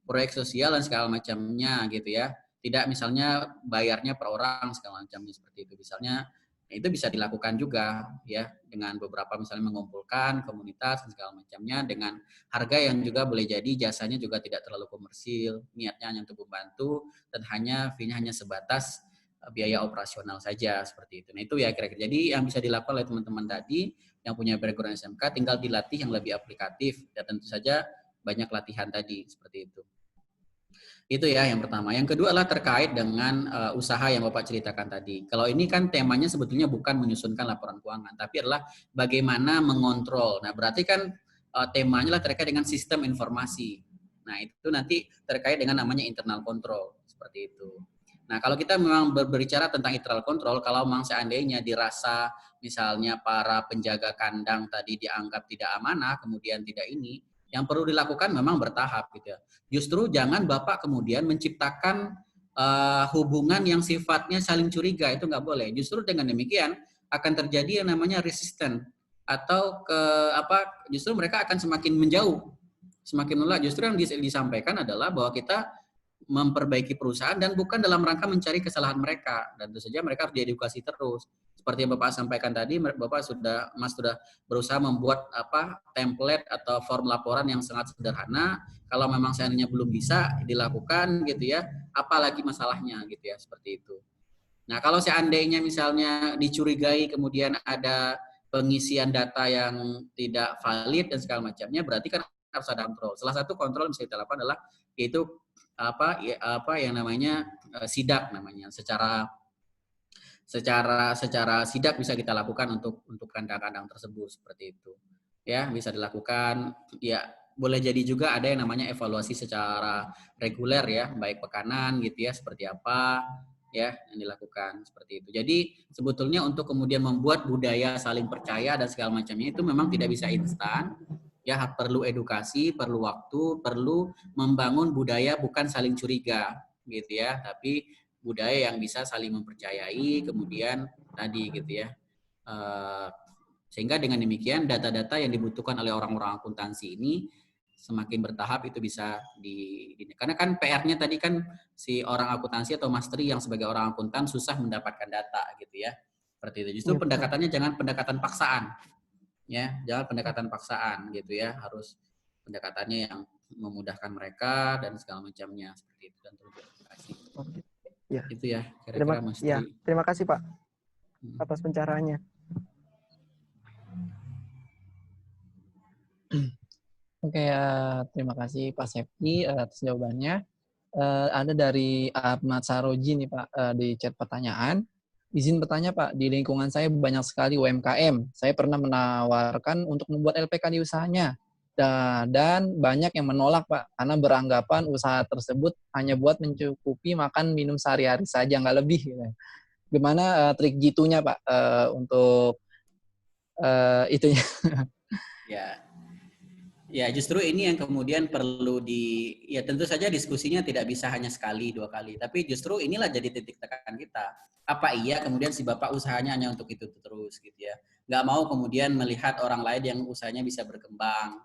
proyek sosial dan segala macamnya gitu ya. Tidak misalnya bayarnya per orang segala macamnya seperti itu. Misalnya itu bisa dilakukan juga ya dengan beberapa misalnya mengumpulkan komunitas dan segala macamnya dengan harga yang juga boleh jadi jasanya juga tidak terlalu komersil, niatnya hanya untuk membantu dan fee-nya hanya sebatas biaya operasional saja seperti itu. Nah itu ya kira-kira. Jadi yang bisa dilakukan oleh teman-teman tadi yang punya background SMK tinggal dilatih yang lebih aplikatif dan tentu saja banyak latihan tadi seperti itu. Itu ya yang pertama. Yang kedua adalah terkait dengan usaha yang Bapak ceritakan tadi. Kalau ini kan temanya sebetulnya bukan menyusunkan laporan keuangan, tapi adalah bagaimana mengontrol. Nah, berarti kan temanya adalah terkait dengan sistem informasi. Nah, itu nanti terkait dengan namanya internal control, seperti itu. Nah, kalau kita memang berbicara tentang internal control, kalau memang seandainya dirasa misalnya para penjaga kandang tadi dianggap tidak amanah, kemudian tidak ini, yang perlu dilakukan memang bertahap gitu ya. Justru jangan Bapak kemudian menciptakan hubungan yang sifatnya saling curiga, itu nggak boleh. Justru dengan demikian akan terjadi yang namanya resisten atau justru mereka akan semakin menjauh, semakin menolak. Justru yang disampaikan adalah bahwa kita memperbaiki perusahaan dan bukan dalam rangka mencari kesalahan mereka, dan tentu saja mereka harus diedukasi terus. Seperti yang Bapak sampaikan tadi, Mas sudah berusaha membuat template atau form laporan yang sangat sederhana. Kalau memang seandainya belum bisa dilakukan gitu ya, apalagi masalahnya gitu ya, seperti itu. Nah, kalau seandainya misalnya dicurigai kemudian ada pengisian data yang tidak valid dan segala macamnya, berarti kan harus ada kontrol. Salah satu kontrol yang bisa kita lakukan adalah yaitu yang namanya sidak namanya. Secara sidak bisa kita lakukan untuk kandang-kandang tersebut seperti itu. Ya, bisa dilakukan. Ya, boleh jadi juga ada yang namanya evaluasi secara reguler ya, baik pekanan gitu ya, seperti apa ya yang dilakukan seperti itu. Jadi sebetulnya untuk kemudian membuat budaya saling percaya dan segala macamnya itu memang tidak bisa instan. Ya, perlu edukasi, perlu waktu, perlu membangun budaya bukan saling curiga gitu ya, tapi budaya yang bisa saling mempercayai, kemudian tadi gitu ya. Sehingga dengan demikian data-data yang dibutuhkan oleh orang-orang akuntansi ini semakin bertahap itu bisa karena kan PR-nya tadi kan si orang akuntansi atau masteri yang sebagai orang akuntan susah mendapatkan data gitu ya. Seperti itu. Justru pendekatannya jangan pendekatan paksaan. Ya, jangan pendekatan paksaan gitu ya, harus pendekatannya yang memudahkan mereka dan segala macamnya seperti itu dan terus. Ya. Itu ya kira-kira Mas. Ya, terima kasih Pak atas pencerahannya. Oke, terima kasih Pak Septi atas jawabannya. Ada dari Ahmad Saroji nih Pak di chat pertanyaan. Izin bertanya Pak, di lingkungan saya banyak sekali UMKM. Saya pernah menawarkan untuk membuat LPK di usahanya. Dan banyak yang menolak Pak, karena beranggapan usaha tersebut hanya buat mencukupi makan minum sehari-hari saja, nggak lebih. Gimana trik jitunya Pak untuk itunya? Ya, justru ini yang kemudian perlu ya tentu saja diskusinya tidak bisa hanya sekali, 2 kali. Tapi justru inilah jadi titik tekan kita. Apa iya kemudian si Bapak usahanya hanya untuk itu terus gitu ya. Nggak mau kemudian melihat orang lain yang usahanya bisa berkembang.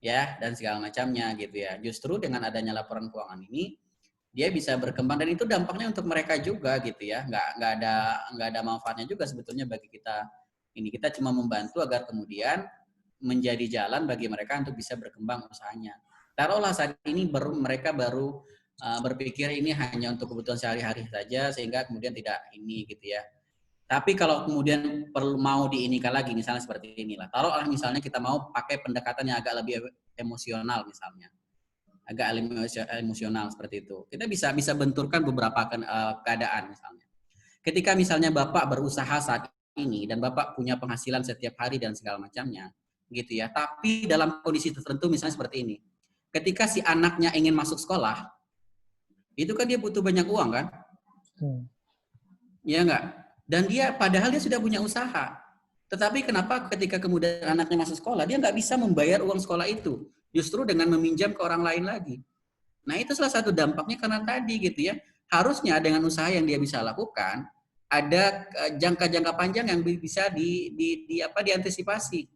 Ya, dan segala macamnya gitu ya. Justru dengan adanya laporan keuangan ini, dia bisa berkembang dan itu dampaknya untuk mereka juga gitu ya. Nggak ada manfaatnya juga sebetulnya bagi kita. Ini kita cuma membantu agar kemudian menjadi jalan bagi mereka untuk bisa berkembang usahanya. Taruhlah saat ini mereka baru berpikir ini hanya untuk kebutuhan sehari-hari saja sehingga kemudian tidak ini gitu ya. Tapi kalau kemudian perlu mau diinikan lagi misalnya seperti inilah. Taruhlah misalnya kita mau pakai pendekatan yang agak lebih emosional misalnya. Agak emosional seperti itu. Kita bisa benturkan beberapa keadaan misalnya. Ketika misalnya Bapak berusaha saat ini dan Bapak punya penghasilan setiap hari dan segala macamnya, gitu ya. Tapi dalam kondisi tertentu misalnya seperti ini. Ketika si anaknya ingin masuk sekolah, itu kan dia butuh banyak uang kan? Ya enggak? Dan padahal dia sudah punya usaha. Tetapi kenapa ketika kemudian anaknya masuk sekolah, dia nggak bisa membayar uang sekolah itu? Justru dengan meminjam ke orang lain lagi. Nah, itu salah satu dampaknya karena tadi gitu ya. Harusnya dengan usaha yang dia bisa lakukan, ada jangka-jangka panjang yang bisa diantisipasi.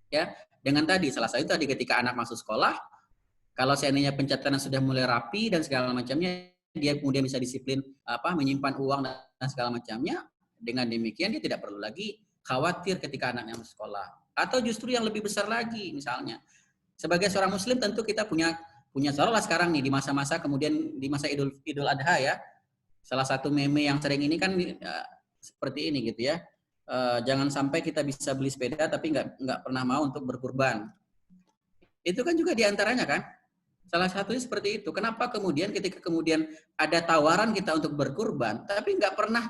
Ya, dengan tadi salah satu tadi ketika anak masuk sekolah, kalau seandainya pencatatan sudah mulai rapi dan segala macamnya, dia kemudian bisa disiplin menyimpan uang dan segala macamnya. Dengan demikian dia tidak perlu lagi khawatir ketika anaknya masuk sekolah. Atau justru yang lebih besar lagi misalnya. Sebagai seorang muslim tentu kita punya taruhlah sekarang nih di masa-masa kemudian di masa Idul Adha ya. Salah satu meme yang sering ini kan seperti ini gitu ya. Jangan sampai kita bisa beli sepeda tapi nggak pernah mau untuk berkurban. Itu kan juga diantaranya kan. Salah satunya seperti itu. Kenapa kemudian ketika kemudian ada tawaran kita untuk berkurban, tapi nggak pernah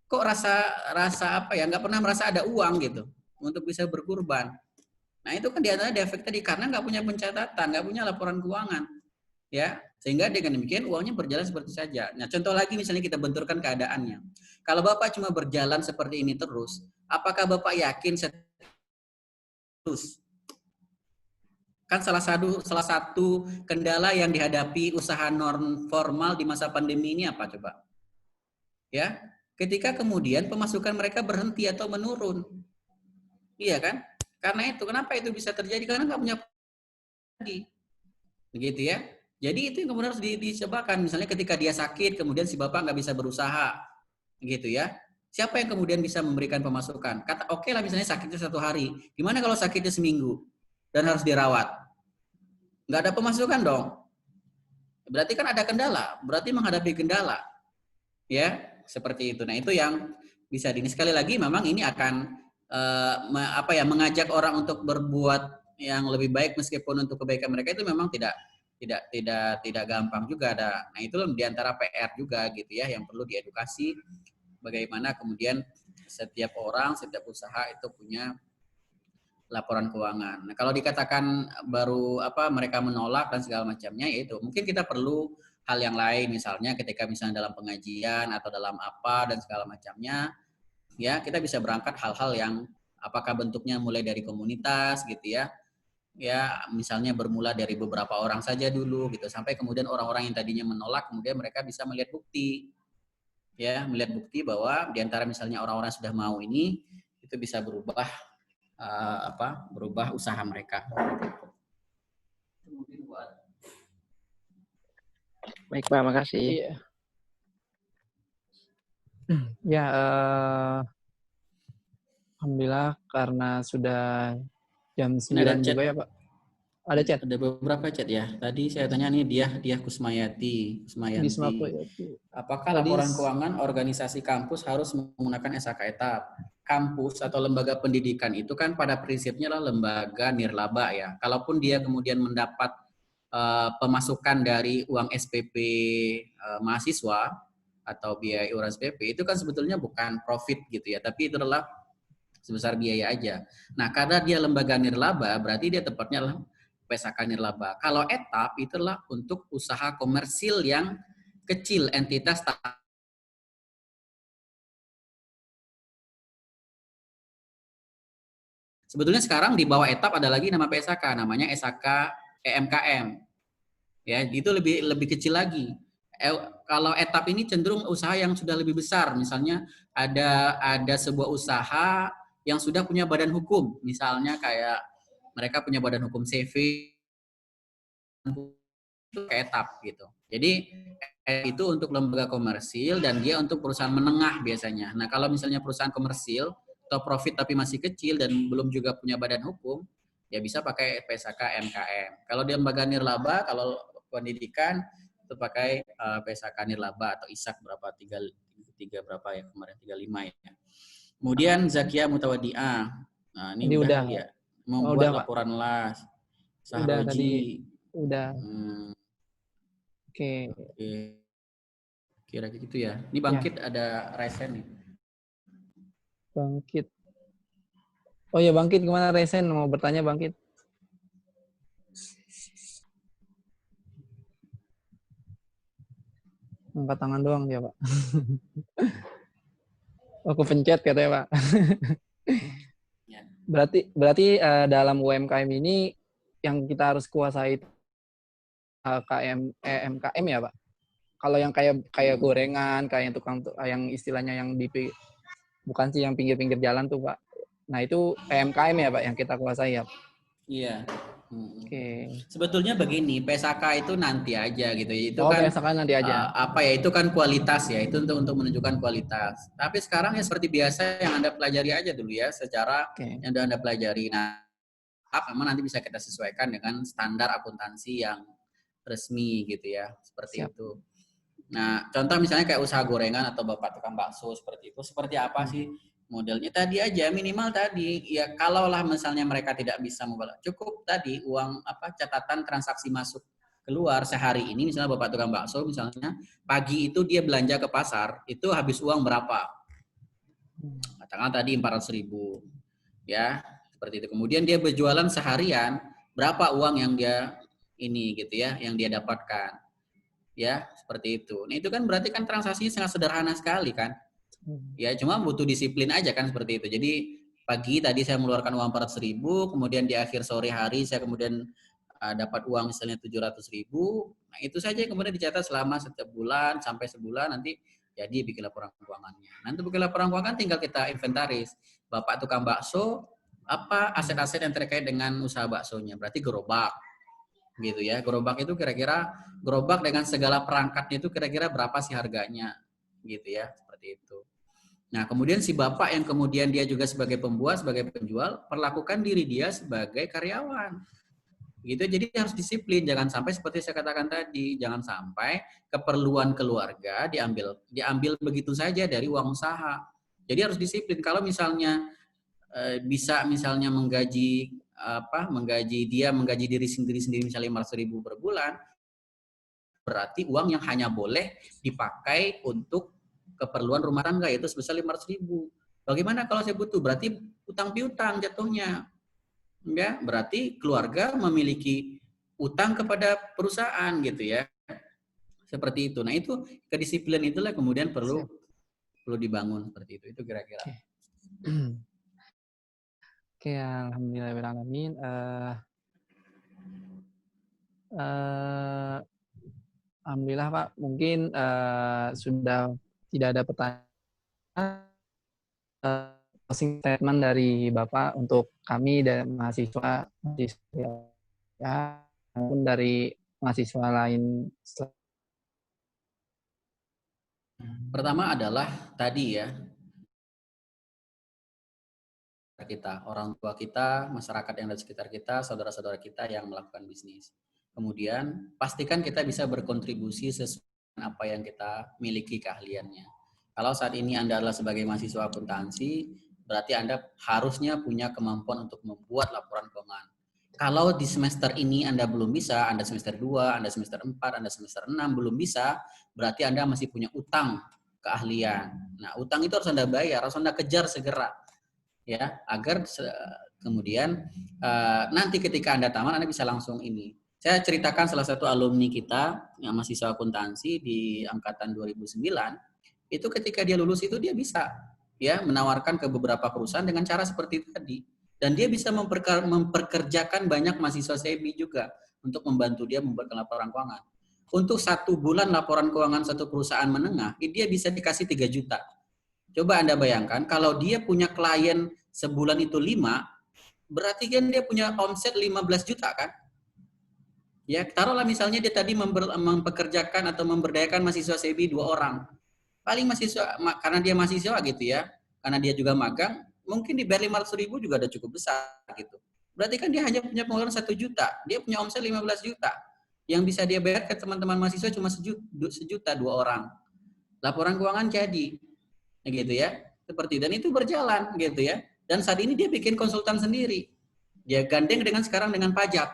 kok nggak pernah merasa ada uang gitu untuk bisa berkurban. Nah itu kan diantaranya efek tadi karena nggak punya pencatatan, nggak punya laporan keuangan, ya sehingga dengan demikian uangnya berjalan seperti saja. Nah contoh lagi misalnya kita benturkan keadaannya. Kalau Bapak cuma berjalan seperti ini terus, apakah Bapak yakin terus? Kan salah satu kendala yang dihadapi usaha non formal di masa pandemi ini apa coba? Ya, ketika kemudian pemasukan mereka berhenti atau menurun, iya kan? Karena itu, kenapa itu bisa terjadi? Karena nggak punya lagi, begitu ya. Jadi itu yang kemudian harus dicobakan. Misalnya ketika dia sakit, kemudian si bapak nggak bisa berusaha, gitu ya. Siapa yang kemudian bisa memberikan pemasukan? Oke lah misalnya sakitnya 1 hari. Gimana kalau sakitnya seminggu dan harus dirawat? Nggak ada pemasukan dong. Berarti kan ada kendala. Berarti menghadapi kendala, ya seperti itu. Nah itu yang bisa sekali lagi memang ini akan mengajak orang untuk berbuat yang lebih baik meskipun untuk kebaikan mereka itu memang tidak gampang juga ada. Nah itu diantara PR juga gitu ya yang perlu diedukasi bagaimana kemudian setiap orang setiap usaha itu punya laporan keuangan. Nah kalau dikatakan baru mereka menolak dan segala macamnya yaitu mungkin kita perlu hal yang lain misalnya ketika misalnya dalam pengajian atau dalam apa dan segala macamnya. Ya, kita bisa berangkat hal-hal yang apakah bentuknya mulai dari komunitas gitu ya. Ya, misalnya bermula dari beberapa orang saja dulu gitu sampai kemudian orang-orang yang tadinya menolak kemudian mereka bisa melihat bukti. Ya, melihat bukti bahwa di antara misalnya orang-orang yang sudah mau ini itu bisa berubah berubah usaha mereka. Baik Pak, makasih. Ya, alhamdulillah karena sudah jam 9 juga ya Pak. Ada chat? Ada beberapa chat ya. Tadi saya tanya nih Diah Kusmayanti. Apakah laporan keuangan organisasi kampus harus menggunakan SHK etap? Kampus atau lembaga pendidikan itu kan pada prinsipnya lah lembaga nirlaba ya. Kalaupun dia kemudian mendapat pemasukan dari uang SPP mahasiswa atau biaya iuran SPP itu kan sebetulnya bukan profit gitu ya, tapi itu adalah sebesar biaya aja. Nah, karena dia lembaga nirlaba, berarti dia tepatnya adalah PSHK nirlaba. Kalau etap itu adalah untuk usaha komersil yang kecil, entitas sebetulnya sekarang di bawah etap ada lagi nama PSHK, namanya SHK EMKM. Ya, itu lebih kecil lagi. Kalau etap ini cenderung usaha yang sudah lebih besar, misalnya ada sebuah usaha yang sudah punya badan hukum, misalnya kayak mereka punya badan hukum CV itu kayak etap gitu. Jadi itu untuk lembaga komersil dan dia untuk perusahaan menengah biasanya. Nah kalau misalnya perusahaan komersil atau profit tapi masih kecil dan belum juga punya badan hukum, ya bisa pakai PSHK MKM. Kalau di lembaga nirlaba, kalau pendidikan itu pakai PSHK nirlaba atau ISAK berapa 3 berapa ya kemarin 35 ya. Kemudian Zakia Mutawadi'ah. Nah, ini udah ya. Membuat laporan las. Udah Sahroji. tadi. Udah. Oke. Kira-kira gitu ya. Ini Bangkit ada Resen nih. Bangkit. Oh ya Bangkit, gimana Resen? Mau bertanya Bangkit? Angkat tangan doang dia, Pak. Oh, kepencet katanya, Pak. Ya. Berarti dalam UMKM ini yang kita harus kuasai MKM ya, Pak? Kalau yang kayak gorengan, kayak tukang yang istilahnya yang bukan sih yang pinggir-pinggir jalan tuh, Pak. Nah, itu PMKM ya, Pak, yang kita kuasai ya. Iya. Oke. Sebetulnya begini, PSAK itu nanti aja gitu. Itu Oh, kan PSAK nanti aja. itu kan kualitas ya. Itu untuk menunjukkan kualitas. Tapi sekarang ya seperti biasa yang Anda pelajari aja dulu ya, secara yang Anda pelajari. Nah, memang nanti bisa kita sesuaikan dengan standar akuntansi yang resmi gitu ya, seperti itu. Nah, contoh misalnya kayak usaha gorengan atau bapak tukang bakso seperti itu, seperti apa sih modelnya? Tadi aja minimal tadi ya, kalaulah misalnya mereka tidak bisa cukup tadi uang catatan transaksi masuk keluar sehari ini, misalnya bapak tukang bakso misalnya pagi itu dia belanja ke pasar itu habis uang berapa? Katakanlah tadi 400.000 ya, seperti itu. Kemudian dia berjualan seharian, berapa uang yang dia ini gitu ya, yang dia dapatkan. Ya, seperti itu. Nah, itu kan berarti kan transaksinya sangat sederhana sekali kan. Ya, cuma butuh disiplin aja kan seperti itu. Jadi pagi tadi saya mengeluarkan uang 400.000, kemudian di akhir sore hari saya kemudian dapat uang misalnya 700.000. Nah, itu saja kemudian dicatat selama setiap bulan sampai sebulan, nanti jadi bikin laporan keuangannya. Nanti bikin laporan keuangan tinggal kita inventaris. Bapak tukang bakso, apa aset-aset yang terkait dengan usaha baksonya? Berarti gerobak. Gitu ya, gerobak itu kira-kira gerobak dengan segala perangkatnya itu kira-kira berapa sih harganya gitu ya, seperti itu. Nah, kemudian si bapak yang kemudian dia juga sebagai pembuat, sebagai penjual, perlakukan diri dia sebagai karyawan gitu. Jadi harus disiplin, jangan sampai seperti saya katakan tadi, jangan sampai keperluan keluarga diambil begitu saja dari uang usaha. Jadi harus disiplin. Kalau misalnya bisa misalnya menggaji diri sendiri misalnya 500.000 per bulan, berarti uang yang hanya boleh dipakai untuk keperluan rumah tangga itu sebesar 500.000. Bagaimana kalau saya butuh? Berarti utang piutang jatuhnya. Ya, berarti keluarga memiliki utang kepada perusahaan gitu ya. Seperti itu. Nah, itu kedisiplinan itulah kemudian perlu dibangun seperti itu. Itu kira-kira. Oke, alhamdulillahirrahmanirrahim. Alhamdulillah Pak, mungkin sudah tidak ada pertanyaan. Closing statement dari Bapak untuk kami dan mahasiswa ya, maupun dari mahasiswa lain. Pertama adalah tadi ya, kita, orang tua kita, masyarakat yang ada di sekitar kita, saudara-saudara kita yang melakukan bisnis. Kemudian pastikan kita bisa berkontribusi sesuai dengan apa yang kita miliki keahliannya. Kalau saat ini Anda adalah sebagai mahasiswa akuntansi, berarti Anda harusnya punya kemampuan untuk membuat laporan keuangan. Kalau di semester ini Anda belum bisa, Anda semester 2, Anda semester 4, Anda semester 6 belum bisa, berarti Anda masih punya utang keahlian. Nah, utang itu harus Anda bayar, harus Anda kejar segera. Ya, agar kemudian nanti ketika Anda tamat Anda bisa langsung ini. Saya ceritakan salah satu alumni kita yang mahasiswa akuntansi di angkatan 2009, itu ketika dia lulus itu dia bisa ya menawarkan ke beberapa perusahaan dengan cara seperti itu tadi, dan dia bisa memperkerjakan banyak mahasiswa SEBI juga untuk membantu dia membuat laporan keuangan. Untuk 1 bulan laporan keuangan satu perusahaan menengah, dia bisa dikasih 3 juta. Coba Anda bayangkan, kalau dia punya klien sebulan itu 5, berarti kan dia punya omset 15 juta kan? Ya, taruhlah misalnya dia tadi mempekerjakan atau memberdayakan mahasiswa SEBI 2 orang. Paling mahasiswa, karena dia mahasiswa gitu ya, karena dia juga magang, mungkin dibayar 500.000 juga udah cukup besar gitu. Berarti kan dia hanya punya pengeluaran 1 juta, dia punya omset 15 juta. Yang bisa dia bayar ke teman-teman mahasiswa cuma 1 juta 2 orang. Laporan keuangan jadi. Gitu ya, seperti dan itu berjalan gitu ya, dan saat ini dia bikin konsultan sendiri, dia gandeng sekarang dengan pajak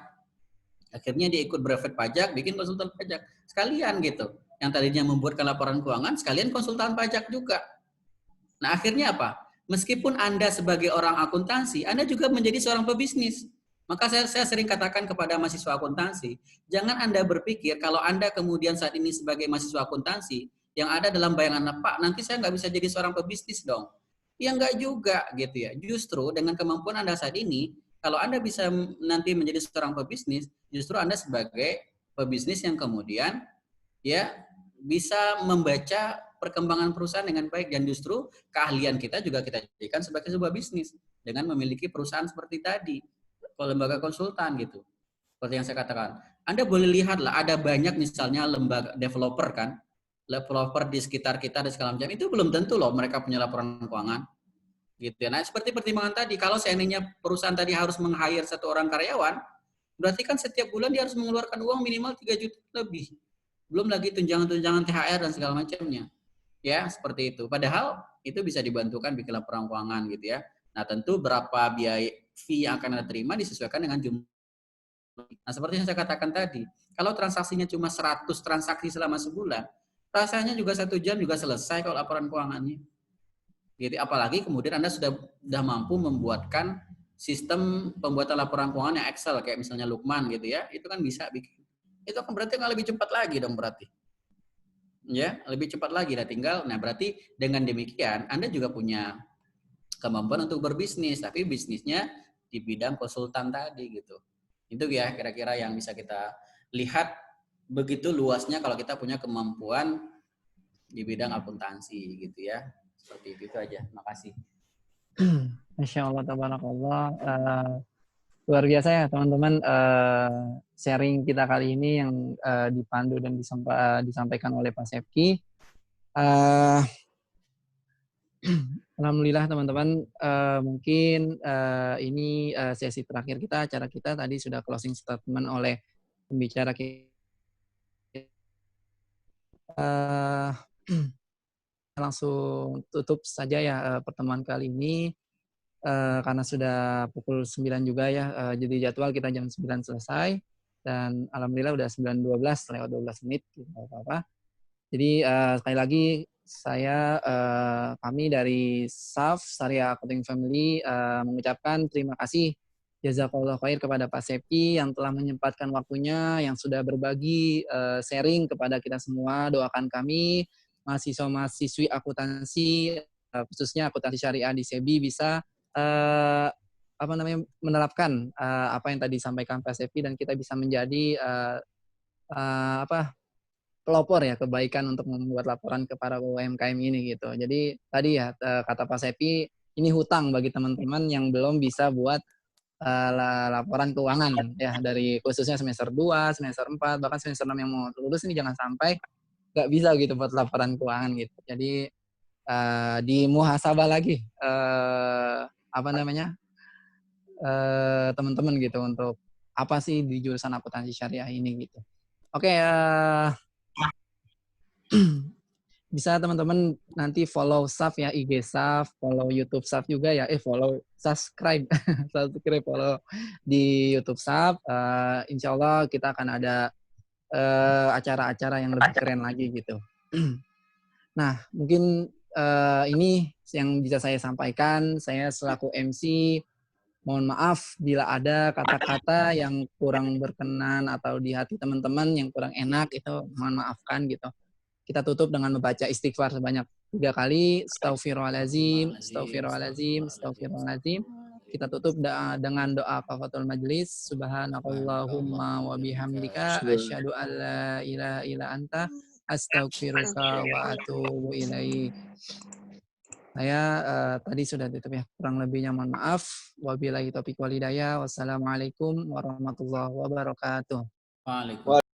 Akhirnya dia ikut brevet pajak, bikin konsultan pajak. Sekalian gitu. Yang tadinya membuatkan laporan keuangan, sekalian konsultan pajak juga. Nah, akhirnya apa? Meskipun Anda sebagai orang akuntansi, Anda juga menjadi seorang pebisnis. Maka saya sering katakan kepada mahasiswa akuntansi, jangan Anda berpikir kalau Anda kemudian saat ini sebagai mahasiswa akuntansi, yang ada dalam bayangan Pak, nanti saya nggak bisa jadi seorang pebisnis dong. Ya nggak juga gitu ya. Justru dengan kemampuan Anda saat ini, kalau Anda bisa nanti menjadi seorang pebisnis, justru Anda sebagai pebisnis yang kemudian ya bisa membaca perkembangan perusahaan dengan baik, dan justru keahlian kita juga kita jadikan sebagai sebuah bisnis dengan memiliki perusahaan seperti tadi, lembaga konsultan gitu. Seperti yang saya katakan, Anda boleh lihat lah, ada banyak misalnya lembaga developer kan, developer di sekitar kita dan segala macam, itu belum tentu loh mereka punya laporan keuangan gitu ya. Nah, seperti pertimbangan tadi, kalau seandainya perusahaan tadi harus meng-hire satu orang karyawan, berarti kan setiap bulan dia harus mengeluarkan uang minimal 3 juta lebih. Belum lagi tunjangan-tunjangan THR dan segala macamnya. Ya, seperti itu. Padahal itu bisa dibantukan bikin laporan keuangan gitu ya. Nah, tentu berapa biaya fee yang akan Anda terima disesuaikan dengan jumlah. Nah, seperti yang saya katakan tadi, kalau transaksinya cuma 100 transaksi selama sebulan, rasanya juga 1 jam juga selesai kalau laporan keuangannya. Jadi apalagi kemudian Anda sudah mampu membuatkan sistem pembuatan laporan keuangan yang Excel kayak misalnya Lukman gitu ya, itu kan bisa bikin. Itu kan berarti nggak lebih cepat lagi dong berarti. Ya, lebih cepat lagi. Nah berarti dengan demikian Anda juga punya kemampuan untuk berbisnis, tapi bisnisnya di bidang konsultan tadi gitu. Itu ya kira-kira yang bisa kita lihat, begitu luasnya kalau kita punya kemampuan di bidang akuntansi gitu ya. Seperti itu aja. Makasih. Masya Allah, tabarakallah. Luar biasa ya teman-teman, sharing kita kali ini yang dipandu dan disampaikan oleh Pak Sepki. Alhamdulillah teman-teman, mungkin ini sesi terakhir kita, acara kita tadi sudah closing statement oleh pembicara kita. Langsung tutup saja ya pertemuan kali ini. Karena sudah pukul 9 juga ya, jadi jadwal kita jam 9 selesai, dan alhamdulillah udah 9.12 lewat 12 menit, gitu, apa-apa. Jadi sekali lagi kami dari SAF, Syariah Accounting Family, mengucapkan terima kasih jazakallah khair kepada Pak Sepki yang telah menyempatkan waktunya, yang sudah berbagi sharing kepada kita semua. Doakan kami mahasiswa-mahasiswi akuntansi, khususnya akuntansi syariah di SEBI bisa menerapkan apa yang tadi disampaikan Pak Sepki, dan kita bisa menjadi pelopor ya kebaikan untuk membuat laporan ke para UMKM ini gitu. Jadi tadi ya kata Pak Sepki, ini hutang bagi teman-teman yang belum bisa buat laporan keuangan ya, dari khususnya semester 2, semester 4, bahkan semester 6 yang mau lulus ini jangan sampai nggak bisa gitu buat laporan keuangan gitu. Jadi di muhasabah lagi teman-teman gitu untuk apa sih di jurusan akuntansi syariah ini gitu. Oke, bisa teman-teman nanti follow SAF ya, IG SAF, follow YouTube SAF juga ya, subscribe follow di YouTube SAF. Insya Allah kita akan ada acara-acara yang lebih keren lagi gitu. Nah, mungkin ini yang bisa saya sampaikan. Saya selaku MC, mohon maaf bila ada kata-kata yang kurang berkenan atau di hati teman-teman yang kurang enak, itu mohon maafkan gitu. Kita tutup dengan membaca istighfar sebanyak 3 kali. Astaghfirullahaladzim, astaghfirullahaladzim, astaghfirullahaladzim. Kita tutup dengan doa kafatul majlis. Subhanakallahumma wa bihamdika asyhadu an la ilaha illa anta astaghfiruka wa atubu ilaik. Saya tadi sudah tutup ya. Kurang lebihnya mohon maaf. Wabillahi taufiq wal hidayah. Wassalamualaikum warahmatullahi wabarakatuh. Waalaikumsalam.